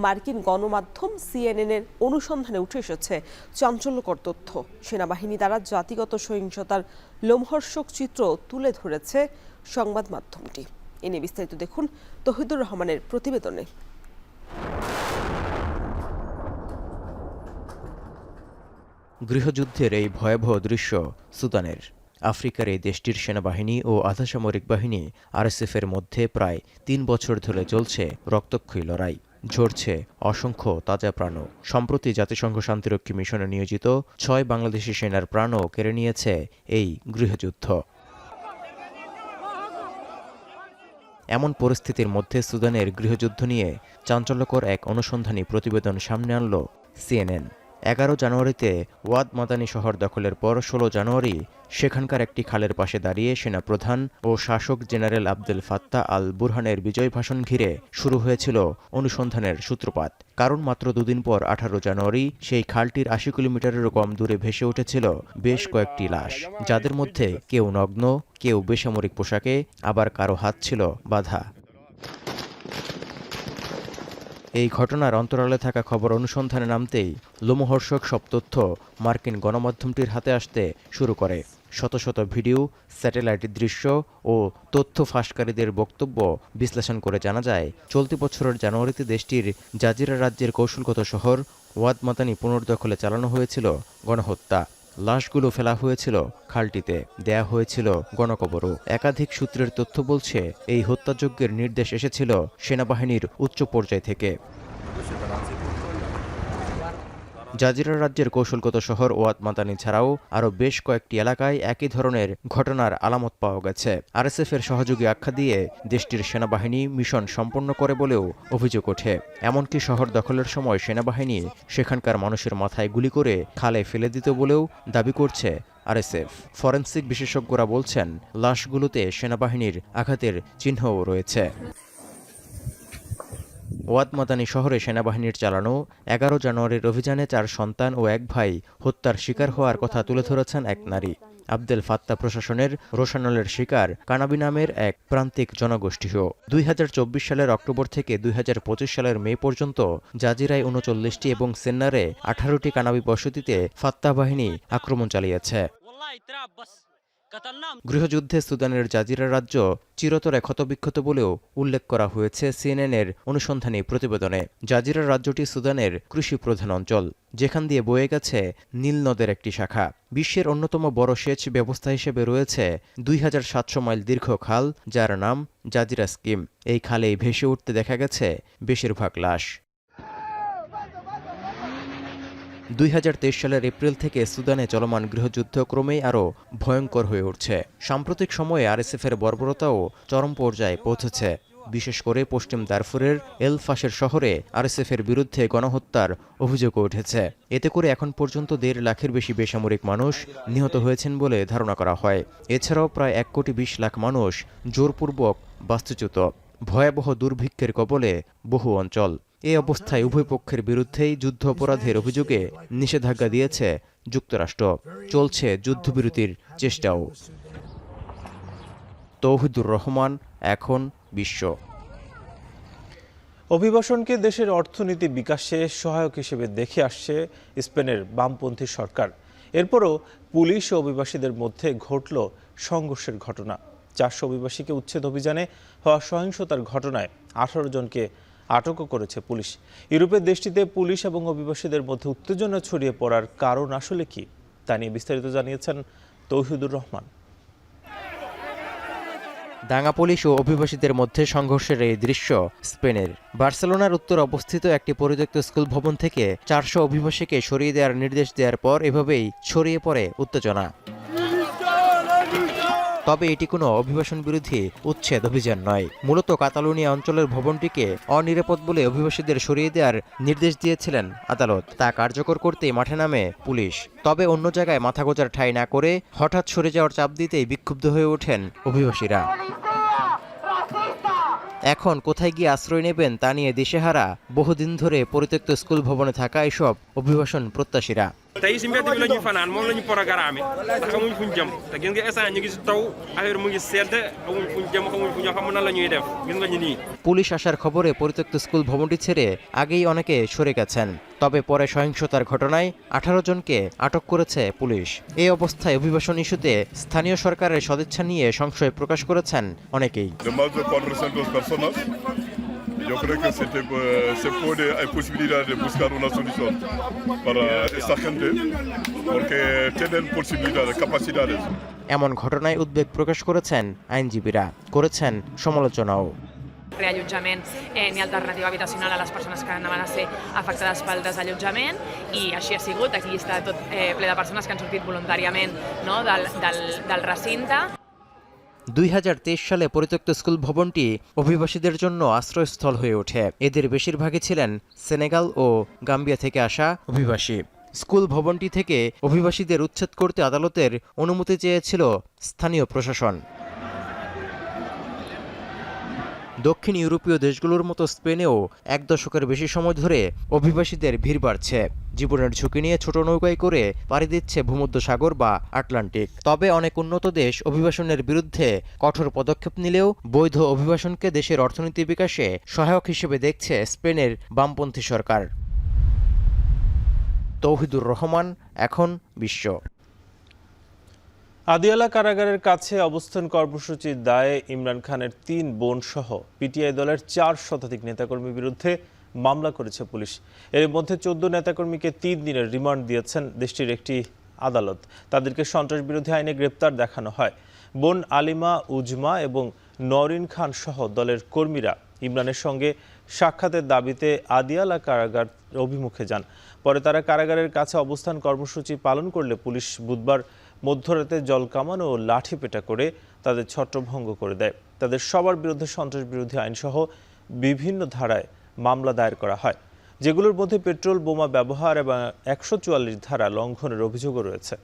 মার্কিন গণমাধ্যম সিএনএন এর অনুসন্ধানে উঠে এসেছে চাঞ্চল্যকর তথ্য। সেনাবাহিনী দ্বারা জাতিগত সহিংসতার লোমহর্ষক চিত্র তুলে ধরেছে সংবাদ মাধ্যমটি। এ নিয়ে বিস্তারিত দেখুন তৌহিদুর রহমানের প্রতিবেদনে। গৃহযুদ্ধের এই ভয়াবহ দৃশ্য সুদানের। আফ্রিকার এই দেশটির সেনাবাহিনী ও আধাসামরিক বাহিনী আরএসএফের মধ্যে প্রায় ৩ বছর ধরে চলছে রক্তক্ষয়ী লড়াই। ঝরছে অসংখ্য তাজা প্রাণ। সম্প্রতি জাতিসংঘ শান্তিরক্ষী মিশনে নিয়োজিত ৬ বাংলাদেশি সেনার প্রাণও কেড়ে নিয়েছে এই গৃহযুদ্ধ। এমন পরিস্থিতির মধ্যে সুদানের গৃহযুদ্ধ নিয়ে চাঞ্চল্যকর এক অনুসন্ধানী প্রতিবেদন সামনে আনল সিএনএন। 11 জানুয়ারিতে ওয়াদ মাদানি শহর দখলের পর 16 জানুয়ারি সেখানকার একটি খালের পাশে দাঁড়িয়ে সেনাপ্রধান ও শাসক জেনারেল আবদেল ফাত্তাহ আল বুরহানের বিজয় ভাষণ ঘিরে শুরু হয়েছিল অনুসন্ধানের সূত্রপাত। কারণ মাত্র দুদিন পর 18 জানুয়ারি সেই খালটির 80 কিলোমিটারেরও কম দূরে ভেসে উঠেছিল বেশ কয়েকটি লাশ, যাদের মধ্যে কেউ নগ্ন, কেউ বেসামরিক পোশাকে, আবার কারো হাত ছিল বাঁধা। এই ঘটনার অন্তরালে থাকা খবর অনুসন্ধানে নামতেই লোমহর্ষক সব তথ্য মার্কিন গণমাধ্যমটির হাতে আসতে শুরু করে। শত শত ভিডিও, স্যাটেলাইট দৃশ্য ও তথ্য ফাঁসকারীদের বক্তব্য বিশ্লেষণ করে জানা যায়, চলতি বছরের জানুয়ারিতে দেশটির জাজিরা রাজ্যের কৌশলগত শহর ওয়াদ মাদানি পুনর্দখলে চালানো হয়েছিল গণহত্যা। লাশগুলো ফেলা হয়েছিল খালটিতে, দেয়া হয়েছিল গণকবরও। একাধিক সূত্রের তথ্য বলছে এই হত্যাযজ্ঞের নির্দেশ এসেছিল সেনাবাহিনীর উচ্চ পর্যায় থেকে। জাজিরা রাজ্যের কৌশলগত শহর ওয়াদ মাদানি ছাড়াও আরও বেশ কয়েকটি এলাকায় একই ধরনের ঘটনার আলামত পাওয়া গেছে। আরএসএফ এর সহযোগী আখ্যা দিয়ে দেশটির সেনাবাহিনী মিশন সম্পন্ন করে বলেও অভিযোগ ওঠে। এমনকি শহর দখলের সময় সেনাবাহিনী সেখানকার মানুষের মাথায় গুলি করে খালে ফেলে দিত বলেও দাবি করছে আরএসএফ। ফরেনসিক বিশেষজ্ঞরা বলছেন, লাশগুলোতে সেনাবাহিনীর আঘাতের চিহ্নও রয়েছে। ওয়াদ মাদানি শহরে সেনাবাহিনীর চালানো 11 জানুয়ারির অভিযানে 4 সন্তান ও 1 ভাই হত্যার শিকার হওয়ার কথা তুলে ধরেছেন এক নারী। আবদেল ফাত্তাহ প্রশাসনের রোশানলের শিকার কানাবি নামের এক প্রান্তিক জনগোষ্ঠীও। 2024 সালের অক্টোবর থেকে 2025 সালের মে পর্যন্ত জাজিরায় 39টি এবং সেন্নারে 18টি কানাবি বসতিতে ফাত্তাহ বাহিনী আক্রমণ চালিয়েছে। গৃহযুদ্ধে সুদানের জাজিরা রাজ্য চিরতরে ক্ষতবিক্ষত বলেও উল্লেখ করা হয়েছে সিএনএনের অনুসন্ধানী প্রতিবেদনে। জাজিরা রাজ্যটি সুদানের কৃষি প্রধান অঞ্চল, যেখান দিয়ে বয়ে গেছে নীল নদের একটি শাখা। বিশ্বের অন্যতম বড় সেচ ব্যবস্থা হিসেবে রয়েছে 2700 মাইল দীর্ঘ খাল, যার নাম জাজিরা স্কিম। এই খালেই ভেসে উঠতে দেখা গেছে বেশিরভাগ লাশ। 2023 সালের এপ্রিল থেকে সুদানে চলমান গৃহযুদ্ধ ক্রমেই আরও ভয়ঙ্কর হয়ে উঠছে। সাম্প্রতিক সময়ে আরএসএফের বর্বরতাও চরম পর্যায়ে পৌঁছেছে। বিশেষ করে পশ্চিম দারফুরের এল ফাশের শহরে আরএসএফের বিরুদ্ধে গণহত্যার অভিযোগও উঠেছে। এতে করে এখন পর্যন্ত 1.5 লাখের বেশি বেসামরিক মানুষ নিহত হয়েছেন বলে ধারণা করা হয়। এছাড়াও প্রায় 1,20,00,000 মানুষ জোরপূর্বক বাস্তুচ্যুত। ভয়াবহ দুর্ভিক্ষের কবলে বহু অঞ্চল। এই অবস্থায় উভয় পক্ষের বিরুদ্ধেই যুদ্ধ অপরাধের অভিযোগে নিষেধাজ্ঞা দিয়েছে যুক্তরাষ্ট্র। চলছে যুদ্ধবিরতির চেষ্টাও। তৌহিদুর রহমান, এখন বিশ্ব। অভিবাসনকে দেশের অর্থনীতি বিকাশে সহায়ক হিসেবে দেখে আসছে স্পেনের বামপন্থী সরকার। এরপরও পুলিশ ও অভিবাসীদের মধ্যে ঘটল সংঘর্ষের ঘটনা। 400 অভিবাসীকে উচ্ছেদ অভিযানে হওয়া সহিংসতার ঘটনায় 18 জনকে আটকও করেছে পুলিশ। ইউরোপের দেশটিতে পুলিশ এবং অভিবাসীদের মধ্যে উত্তেজনা ছড়িয়ে পড়ার কারণ আসলে কি, তা নিয়ে বিস্তারিত জানিয়েছেন তৌহিদুর রহমান। দাঙ্গা পুলিশ ও অভিবাসীদের মধ্যে সংঘর্ষের এই দৃশ্য স্পেনের। বার্সেলোনার উত্তর অবস্থিত একটি পরিত্যক্ত স্কুল ভবন থেকে 400 অভিবাসীকে সরিয়ে দেওয়ার নির্দেশ দেওয়ার পর এভাবেই ছড়িয়ে পড়ে উত্তেজনা। তবে এটি কোনো অভিবাসন বিরোধী উচ্ছেদ অভিযান নয়। মূলত কাতালোনিয়া অঞ্চলের ভবনটিকে অনিরাপদ বলে অভিবাসীদের সরিয়ে দেওয়ার নির্দেশ দিয়েছিলেন আদালত। তা কার্যকর করতেই মাঠে নামে পুলিশ। তবে অন্য জায়গায় মাথা গোঁজার ঠাঁই না করে হঠাৎ সরে যাওয়ার চাপ দিতেই বিক্ষুব্ধ হয়ে ওঠেন অভিবাসীরা। এখন কোথায় গিয়ে আশ্রয় নেবেন তা নিয়ে দিশেহারা বহুদিন ধরে পরিত্যক্ত স্কুল ভবনে থাকা এসব অভিবাসন প্রত্যাশীরা। tey si mbedd bi la ñuy fanaan moom la ñu programme ndax amuñ fuñ jëm te gis nga instant ñu ngi si taw affaire mu ngi sedd amuñ fuñ jëm amuñ fuñ xam nan la ñuy def gis nga ñu nii। Police আসার খবরে পরিত্যক্ত school ভবনটি ছেড়ে আগেই অনেকে সরে গেছেন। তবে পরে সহিংসতার ঘটনায় 18 জনকে আটক করেছে পুলিশ। এই অবস্থায় অভিবাসন ইস্যুতে স্থানীয় সরকারের সদিচ্ছা নিয়ে সংশয় প্রকাশ করেছেন অনেকেই। Yo creo que se puede, hay posibilidad de buscar una solución para esta gente porque tienen posibilidades, capacidades. এমন ঘটনায় উদ্বেগ প্রকাশ করেছেন আইনজীবীরা, করেছেন সমালোচনাও। reallotjament ni alternativa habitacional a les persones que anaven a ser afectades pel desallotjament i així ha sigut. Aquí està tot ple de persones que han sortit voluntàriament, no, del recinte। 2023 সালে পরিত্যক্ত school ভবনটি অভিবাসীদের জন্য আশ্রয়স্থল হয়ে ওঠে। এদের বেশিরভাগই ছিলেন সেনেগাল ও গাম্বিয়া থেকে আসা অভিবাসী। স্কুল ভবনটি থেকে অভিবাসীদের উচ্ছেদ করতে আদালতের অনুমতি চেয়েছিল স্থানীয় প্রশাসন। দক্ষিণ ইউরোপীয় দেশগুলোর মতো স্পেনেও 1 দশকের বেশি সময় ধরে অভিবাসীদের ভিড় বাড়ছে। জীবনের ঝুঁকি নিয়ে ছোট নৌকায় করে পাড়ি দিচ্ছে ভূমধ্যসাগর বা আটলান্টিক। তবে অনেক উন্নত দেশ অভিবাসনের বিরুদ্ধে কঠোর পদক্ষেপ নিলেও বৈধ অভিবাসনকে দেশের অর্থনীতি বিকাশে সহায়ক হিসেবে দেখছে স্পেনের বামপন্থী সরকার। তৌহিদুর রহমান, এখন বিশ্ব। আদিয়ালা কারাগারের কাছে অবস্থান কর্মসূচির দায়ে ইমরান খানের 3 বোন সহ পিটিআই দলের 4 শতাধিক নেতাকর্মীর বিরুদ্ধে মামলা করেছে পুলিশ। এর মধ্যে 14 নেতাকর্মীকে 3 দিনের রিমান্ড দিয়েছেন দেশটির একটি আদালত। তাদেরকে সন্ত্রাস বিরোধী আইনে গ্রেপ্তার দেখানো হয়। বোন আলিমা, উজমা এবং নরিন খান সহ দলের কর্মীরা ইমরানের সঙ্গে সাক্ষাতের দাবিতে আদিয়ালা কারাগার অভিমুখে যান। পরে তারা কারাগারের কাছে অবস্থান কর্মসূচি পালন করলে পুলিশ বুধবার মধ্যরাতে জলকামান ও লাঠিপেটা করে তাদের ছত্রভঙ্গ করে দেয়। তাদের সবার বিরুদ্ধে সন্ত্রাস বিরোধী আইনসহ বিভিন্ন ধারায় মামলা দায়ের করা হয়, যেগুলোর মধ্যে পেট্রোল বোমা ব্যবহার এবং 144 ধারা লঙ্ঘনের অভিযোগও রয়েছে।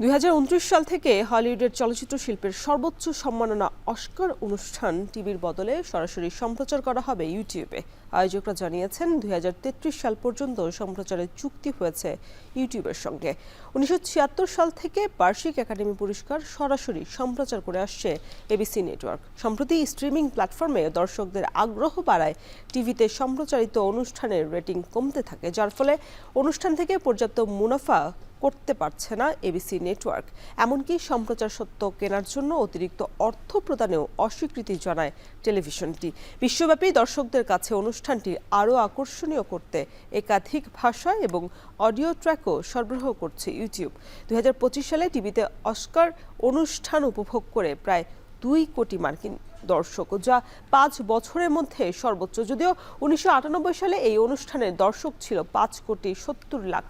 $2029 সাল থেকে হলিউডের চলচ্চিত্র শিল্পের সর্বোচ্চ সম্মাননা অস্কার অনুষ্ঠান টিভির বদলে সরাসরি সম্প্রচার করা হবে ইউটিউবে। আয়োজকরা জানিয়েছেন 2033 সাল পর্যন্ত সম্প্রচারের চুক্তি হয়েছে ইউটিউবের সঙ্গে। 1976 সাল থেকে বার্ষিক একাডেমি পুরস্কার সরাসরি সম্প্রচার করে আসছে এবিসি নেটওয়ার্ক। সম্প্রতি স্ট্রিমিং প্ল্যাটফর্মে দর্শকদের আগ্রহ বাড়ায় টিভিতে সম্প্রচারিত অনুষ্ঠানের রেটিং কমতে থাকে, যার ফলে অনুষ্ঠান থেকে পর্যাপ্ত মুনাফা করতে পারছে না এবিসি নেটওয়ার্ক। এমনকি সম্প্রচার সত্ত্ব কেনার জন্য অতিরিক্ত অর্থ প্রদানেও অস্বীকৃতি জানায় টেলিভিশনটি। বিশ্বব্যাপী দর্শকদের কাছে অনুষ্ঠানটি আরও আকর্ষণীয় করতে একাধিক ভাষা এবং অডিও ট্র্যাকও সরবরাহ করছে ইউটিউব। 2025 সালে টিভিতে অস্কার অনুষ্ঠান উপভোগ করে প্রায় 2 কোটি মার্কিন দর্শক, যা 5 বছরের মধ্যে সর্বোচ্চ। যদিও 1998 সালে এই অনুষ্ঠানের দর্শক ছিল 5,70,00,000।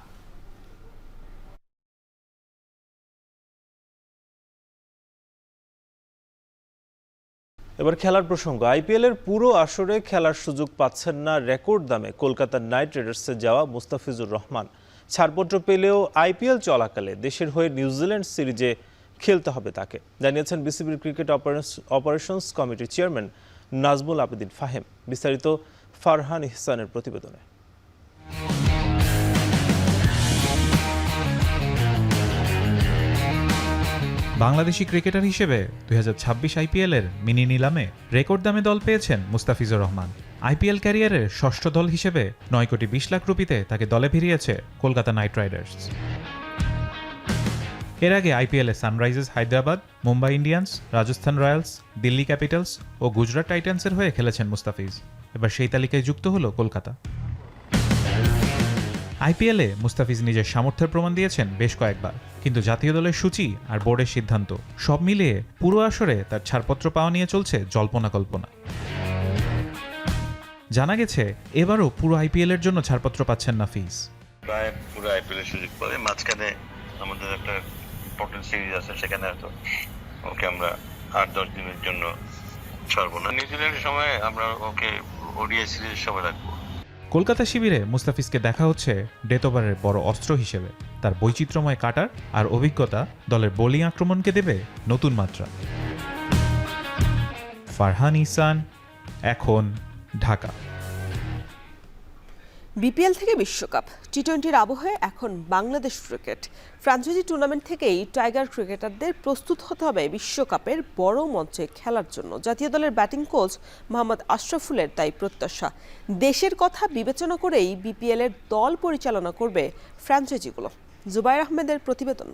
এবার খেলার প্রসঙ্গ। আইপিএলের পুরো আসরে খেলার সুযোগ পাচ্ছেন না রেকর্ড দামে কলকাতা নাইট রাইডার্সে যাওয়া মুস্তাফিজুর রহমান। ছাড়পত্র পেলেও আইপিএল চলাকালে দেশের হয়ে নিউজিল্যান্ড সিরিজে খেলতে হবে তাকে, জানিয়েছেন বিসিবির ক্রিকেট অপারেশনস কমিটির চেয়ারম্যান নাজমুল আবেদিন ফাহেম। বিস্তারিত ফারহান ইহসানের প্রতিবেদনে। বাংলাদেশি ক্রিকেটার হিসেবে 2026 আইপিএলের মিনি নিলামে রেকর্ড দামে দল পেয়েছেন মুস্তাফিজুর রহমান। আইপিএল ক্যারিয়ারের ষষ্ঠ দল হিসেবে 9,20,00,000 রুপিতে তাকে দলে ফিরিয়েছে কলকাতা নাইট রাইডার্স। এর আগে আইপিএলে sunrisers Hyderabad, Mumbai Indians, Rajasthan royals, Delhi capitals ও গুজরাট টাইটান্সের হয়ে খেলেছেন মুস্তাফিজ। এবার সেই তালিকায় যুক্ত হলো কলকাতা। আইপিএলে মুস্তাফিজ নিজের সামর্থ্যের প্রমাণ দিয়েছেন বেশ কয়েকবার, কিন্তু জাতীয় দলের সূচি আর বোর্ডের সিদ্ধান্ত সব মিলিয়ে পুরো আসরে তার ছাড়পত্র পাওয়া নিয়ে চলছে জল্পনা কল্পনা। জানা গেছে এবারও পুরো আইপিএলের জন্য ছাড়পত্র পাচ্ছেন না ফিজ। প্রায় পুরো আইপিএলের সুযোগ পাবে। মাঝখানে আমাদের একটা ইম্পর্টেন্ট সিরিজ আছে, সেখানে হয়তো ওকে আমরা 8-10 দিনের জন্য ছাড়বো না। নিউজিল্যান্ডের সময় আমরা ওকে ওডিআই সিরিজের সময় রাখবো। কলকাতা শিবিরে মুস্তাফিজকে দেখা হচ্ছে ডেথ ওভারের বড় অস্ত্র হিসেবে। তার বৈচিত্র্যময় কাটার আর অভিজ্ঞতা দলের বোলিং আক্রমণকে দেবে নতুন মাত্রা। ফারহান ইহসান, এখন, ঢাকা। বিপিএল থেকে বিশ্বকাপ, টি-20-র আবহে এখন বাংলাদেশ ক্রিকেট। ফ্র্যাঞ্চাইজি টুর্নামেন্ট থেকেই টাইগার ক্রিকেটারদের প্রস্তুত হতে হবে বিশ্বকাপের বড় মঞ্চে খেলার জন্য। জাতীয় দলের ব্যাটিং কোচ মোহাম্মদ আশরাফুলের তাই প্রত্যাশা, দেশের কথা বিবেচনা করেই বিপিএল-এর দল পরিচালনা করবে ফ্র্যাঞ্চাইজিগুলো। জুবাইর আহমেদের প্রতিবেদন।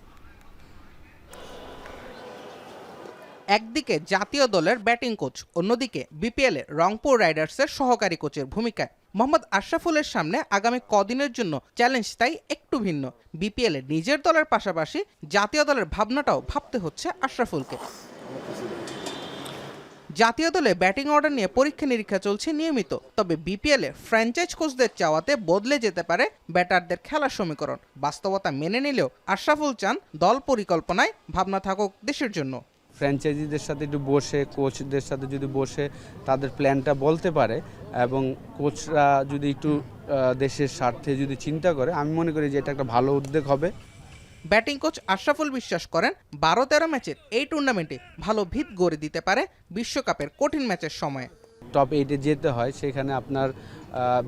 একদিকে জাতীয় দলের ব্যাটিং কোচ, অন্যদিকে বিপিএল এ রংপুর রাইডার্সের সহকারী কোচের ভূমিকায় মোহাম্মদ আশরাফুলের সামনে আগামী কদিনের জন্য চ্যালেঞ্জ তাই একটু ভিন্ন। বিপিএল এ নিজের দলের পাশাপাশি জাতীয় দলের ভাবনাটাও ভাবতে হচ্ছে আশরাফুলকে। জাতীয় দলে ব্যাটিং অর্ডার নিয়ে পরীক্ষা নিরীক্ষা চলছে নিয়মিত, তবে বিপিএল এ ফ্র্যাঞ্চাইজ কোচদের চাওয়াতে বদলে যেতে পারে ব্যাটারদের খেলার সমীকরণ। বাস্তবতা মেনে নিলেও আশরাফুল চান দল পরিকল্পনায় ভাবনা থাকুক দেশের জন্য। ফ্র্যাঞ্চাইজিদের সাথে একটু বসে, কোচদের সাথে যদি বসে তাদের প্ল্যানটা বলতে পারে এবং কোচরা যদি একটু দেশের স্বার্থে যদি চিন্তা করে, আমি মনে করি যে এটা একটা ভালো উদ্যোগ হবে। ব্যাটিং কোচ আশরাফুল বিশ্বাস করেন 12-13 ম্যাচের এই টুর্নামেন্টে ভালো ভিত গড়ে দিতে পারে বিশ্বকাপের কঠিন ম্যাচের সময়। টপ 8-এ যেতে হয়, সেখানে আপনার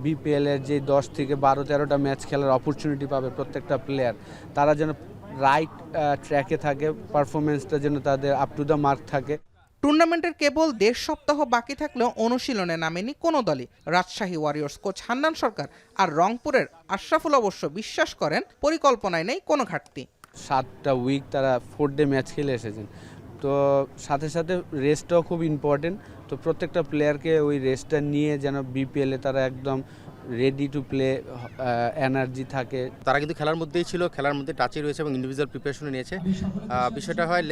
বিপিএলের যে 10 থেকে 12-13টা ম্যাচ খেলার অপরচুনিটি পাবে প্রত্যেকটা প্লেয়ার, তারা যেন রাইট ট্র্যাকে থাকে, পারফরমেন্সটা যেন তাদের আপ টু দ্য মার্ক থাকে। টুর্নামেন্টের কেবল 1.5 সপ্তাহ বাকি থাকলেও অনুশীলনে নামেনি কোনো দলই। রাজশাহী ওয়ারিয়র্স কোচ হান্নান সরকার আর রংপুরের আশরাফুল অবশ্য বিশ্বাস করেন পরিকল্পনায় নেই কোনো ঘাটতি। 7টা উইক তারা 4 ডে ম্যাচ খেলে এসেছেন, তো সাথে সাথে রেস্টটাও খুব ইম্পর্টেন্ট। তো প্রত্যেকটা প্লেয়ারকে ওই রেস্টটা নিয়ে যেন বিপিএলে তারা একদম রেডি টু প্লে এনার্জি থাকে। তারা কিন্তু খেলার মধ্যেই ছিল, খেলার মধ্যে টাচে রয়েছে এবং ইন্ডিভিজুয়াল প্রিপারেশন নিয়েছে। বিষয়টা হয়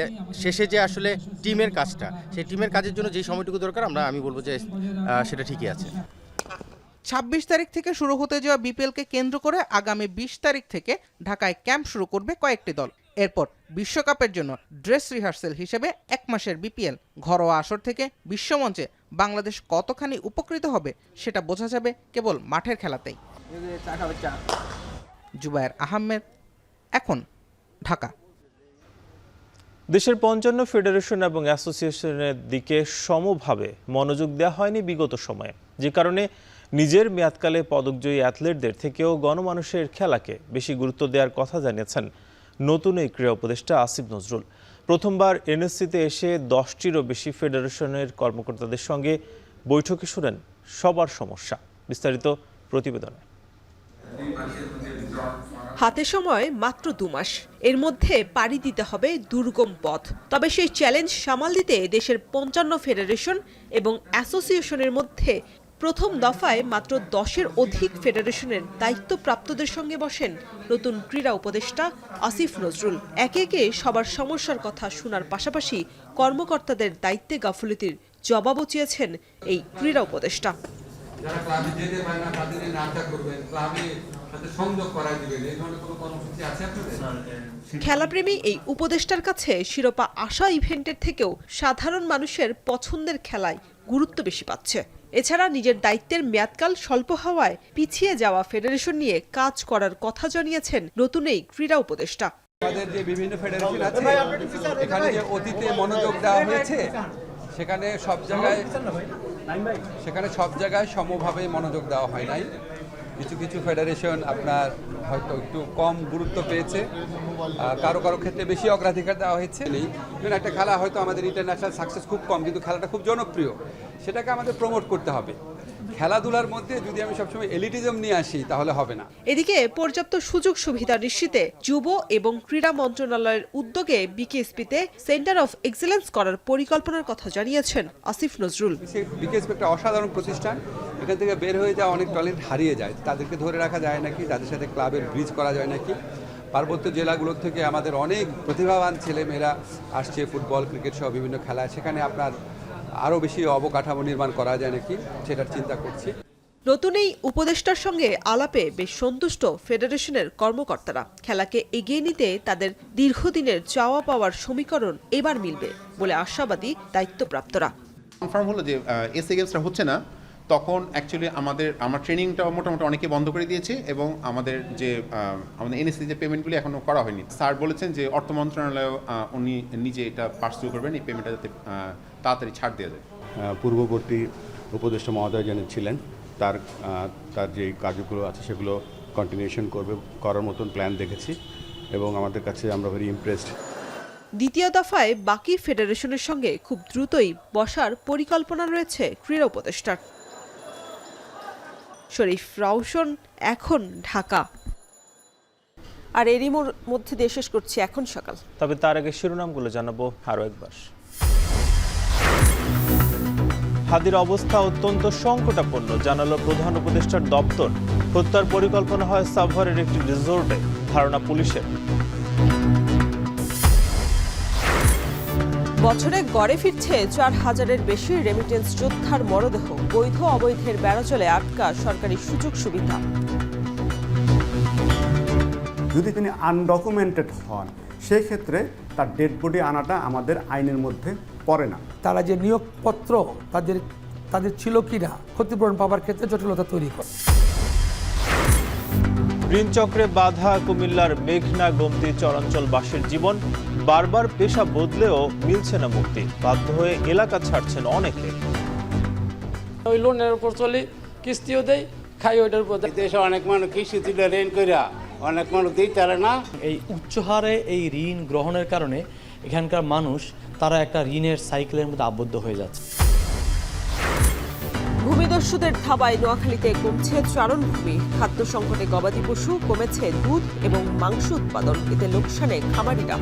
শেষে যে আসলে টিমের কাজটা, সেই টিমের কাজের জন্য যেই সময়টুকু দরকার আমি বলবো যে সেটা ঠিকই আছে। 26 তারিখ থেকে শুরু হতে যাওয়া বিপিএলকে কেন্দ্র করে আগামী 20 তারিখ থেকে ঢাকায় ক্যাম্প শুরু করবে কয়েকটি দল। এরপর বিশ্বকাপের জন্য ড্রেস রিহার্সেল হিসেবে 1 মাসের বিপিএল। ঘরোয়া আসর থেকে বিশ্বমঞ্চে বাংলাদেশ কতখানি উপকৃত হবে সেটা বোঝা যাবে কেবল মাঠের খেলাতেই। জুবায়ের আহমেদ, এখন, ঢাকা। দেশের 55 ফেডারেশন এবং অ্যাসোসিয়েশনের দিকে সমভাবে মনোযোগ দেওয়া হয়নি বিগত সময়ে, যে কারণে নিজের মেয়াদকালে পদকজয়ী অ্যাথলেটদের থেকেও গণমানুষের খেলাকে বেশি গুরুত্ব দেওয়ার কথা জানিয়েছেন নতুন এই ক্রীড়া উপদেষ্টা আসিফ নজরুল। প্রথমবার এনএসসিতে এসে 10টিরও বেশি ফেডারেশনের কর্মকর্তাদের সঙ্গে বৈঠকে শুনেন সবার সমস্যা। বিস্তারিত প্রতিবেদনে। হাতে সময় মাত্র 2 মাস, এর মধ্যে পাড়ি দিতে হবে দুর্গম পথ। তবে সেই চ্যালেঞ্জ সামাল দিতে দেশের 55 ফেডারেশন এবং অ্যাসোসিয়েশনের মধ্যে প্রথম দফায় মাত্র 10-এর অধিক ফেডারেশনের দায়িত্বপ্রাপ্তদের সঙ্গে বসেন নতুন ক্রীড়া উপদেষ্টা আসিফ নজরুল। একে একে সবার সমস্যার কথা শোনার পাশাপাশি কর্মকর্তাদের দায়িত্বে গাফিলতির জবাবও চেয়েছেন এই ক্রীড়া উপদেষ্টা। খেলাপ্রেমী এই উপদেষ্টার কাছে শিরোপা আশা ইভেন্টের থেকেও সাধারণ মানুষের পছন্দের খেলায় গুরুত্ব বেশি পাচ্ছে। এছাড়া নিজের দায়িত্বের মেয়াদকাল স্বল্প হওয়ায় পিছিয়ে যাওয়া ফেডারেশন নিয়ে কাজ করার কথা জানিয়েছেন নতুন এই ক্রীড়া উপদেষ্টা। আমাদের যে বিভিন্ন ফেডারেশন আছে, এখানে যে অতীতে মনোযোগ দেওয়া হয়েছে, সেখানে সব জায়গায় সমভাবে মনোযোগ দেওয়া হয় নাই। কিছু কিছু ফেডারেশন আপনার হয়তো একটু কম গুরুত্ব পেয়েছে, কারো ক্ষেত্রে বেশি অগ্রাধিকার দেওয়া হয়েছে। একটা খেলা হয়তো আমাদের ইন্টারন্যাশনাল সাকসেস খুব কম, কিন্তু খেলাটা খুব জনপ্রিয়, সেটাকে আমাদের প্রমোট করতে হবে। খেলাধুলার মধ্যে যদি আমি সবসময় এলিটিজম নিয়ে আসি তাহলে হবে না। এদিকে পর্যাপ্ত সুযোগ সুবিধা নিশ্চিতে যুব এবং ক্রীড়া মন্ত্রণালয়ের উদ্যোগে বিকেএসপিতে সেন্টার অফ এক্সেলেন্স করার পরিকল্পনার কথা জানিয়েছেন আসিফ নজরুল। বিকেএসপি একটা অসাধারণ প্রতিষ্ঠান, এখান থেকে বের হয়ে যাওয়া অনেক ট্যালেন্ট হারিয়ে যায়, তাদেরকে ধরে রাখা যায় নাকি, তাদের সাথে ক্লাবের ব্রিজ করা যায় নাকি। পার্বত্য জেলাগুলোর থেকে আমাদের অনেক প্রতিভাবান ছেলেমেয়েরা আসছে ফুটবল, ক্রিকেট সহ বিভিন্ন খেলায়, সেখানে আপনার আরও বেশি অবকাঠামো নির্মাণ করা যায় নাকি সেটার চিন্তা করছি। নতুন এই উপদেষ্টার সঙ্গে আলাপে বেশ সন্তুষ্ট ফেডারেশনের কর্মকর্তারা। খেলাকে এগিয়ে নিতে তাদের দীর্ঘদিনের চাওয়া পাওয়ার সমীকরণ এবার মিলবে বলে আশাবাদী দায়িত্বপ্রাপ্তরা। কনফার্ম হলো যে এসএ গেমসটা হচ্ছে না, তখন অ্যাকচুয়ালি আমার ট্রেনিংটা মোটামুটি অনেকে বন্ধ করে দিয়েছে এবং আমাদের এনএসসি যে পেমেন্টগুলি এখনও করা হয়নি। স্যার বলেছেন যে অর্থ মন্ত্রণালয় উনি নিজে এটা পার্সু করবেন, এই পেমেন্টটা যাতে তাড়াতাড়ি ছাড় দেওয়া যায়। পূর্ববর্তী উপদেষ্টা মহোদয় যিনি ছিলেন তার যে কাজগুলো আছে সেগুলো কন্টিনিউশন করার মতন প্ল্যান দেখেছি এবং আমাদের কাছে আমরা ভেরি ইমপ্রেসড। দ্বিতীয় দফায় বাকি ফেডারেশনের সঙ্গে খুব দ্রুতই বসার পরিকল্পনা রয়েছে ক্রীড়া উপদেষ্টার। শরীফ রাউশন, এখন ঢাকা। আর এরই মধ্যে দিয়ে শেষ করছি এখন সকাল। তবে তার আগে শিরোনামগুলো জানাবো আরও একবার। হাদির অবস্থা অত্যন্ত সংকটাপন্ন জানালো প্রধান উপদেষ্টার দপ্তর। হত্যার পরিকল্পনা হয় সাভারের একটি রিসোর্টে, ধারণা পুলিশের। বছরে গড়ে ফিরছে 4000-এর বেশি রেমিটেন্স যোদ্ধার মরদেহ। বৈধ অবৈধের বেড়াচলে আটকা সরকারি সুযোগ সুবিধা। যদি তিনি আনডকুমেন্টেড হন সেই ক্ষেত্রে তার ডেড বডি আনাটা আমাদের আইনের মধ্যে পড়ে না। তারা যে নিয়োগপত্র তাদের ছিল কিনা ক্ষতিপূরণ পাওয়ার ক্ষেত্রে জটিলতা তৈরি করে। ঋণচক্রে বাধা কুমিল্লার মেঘনা গোমতী চরাঞ্চলবাসীর জীবন। বারবার পেশা বদলেও মিলছে না মুক্তি, বাধ্য হয়ে এলাকা ছাড়ছেন অনেকে। ওই লোনের উপর চলি, কিস্তিও দেয়, খাই ওইটার উপর। দেশে অনেক মানুষ কিস্তি তুলে ঋণ কইরা অনেক মানুষ দিতে পারে না। এই উচ্চ হারে এই ঋণ গ্রহণের কারণে এখানকার মানুষ তারা একটা ঋণের সাইকেলের মধ্যে আবদ্ধ হয়ে যাচ্ছে। ভূমিদস্যুদের ধাবায় নোয়াখালীতে কমছে চারণভূমি। খাদ্য সংকটে গবাদি পশু, কমেছে দুধ এবং মাংস উৎপাদন, এতে লোকসানে খামারিরা।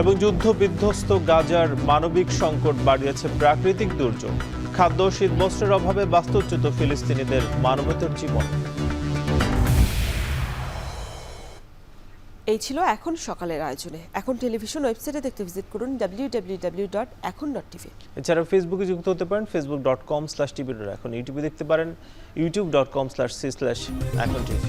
এবং যুদ্ধ বিধ্বস্ত গাজার মানবিক সংকট বাড়িয়েছে প্রাকৃতিক দুর্যোগ। খাদ্য শীতবস্ত্রের অভাবে বাস্তুচ্যুত ফিলিস্তিনিদের মানবেতর জীবন। এই ছিল এখন সকালের আয়োজনে। এখন টেলিভিশন ওয়েবসাইটে দেখতে ভিজিট করুন www.ekon.tv। এছাড়া ফেসবুকে যুক্ত হতে পারেন facebook.com/tvr। এখন ইউটিউবে দেখতে পারেন youtube.com/c/ekontv।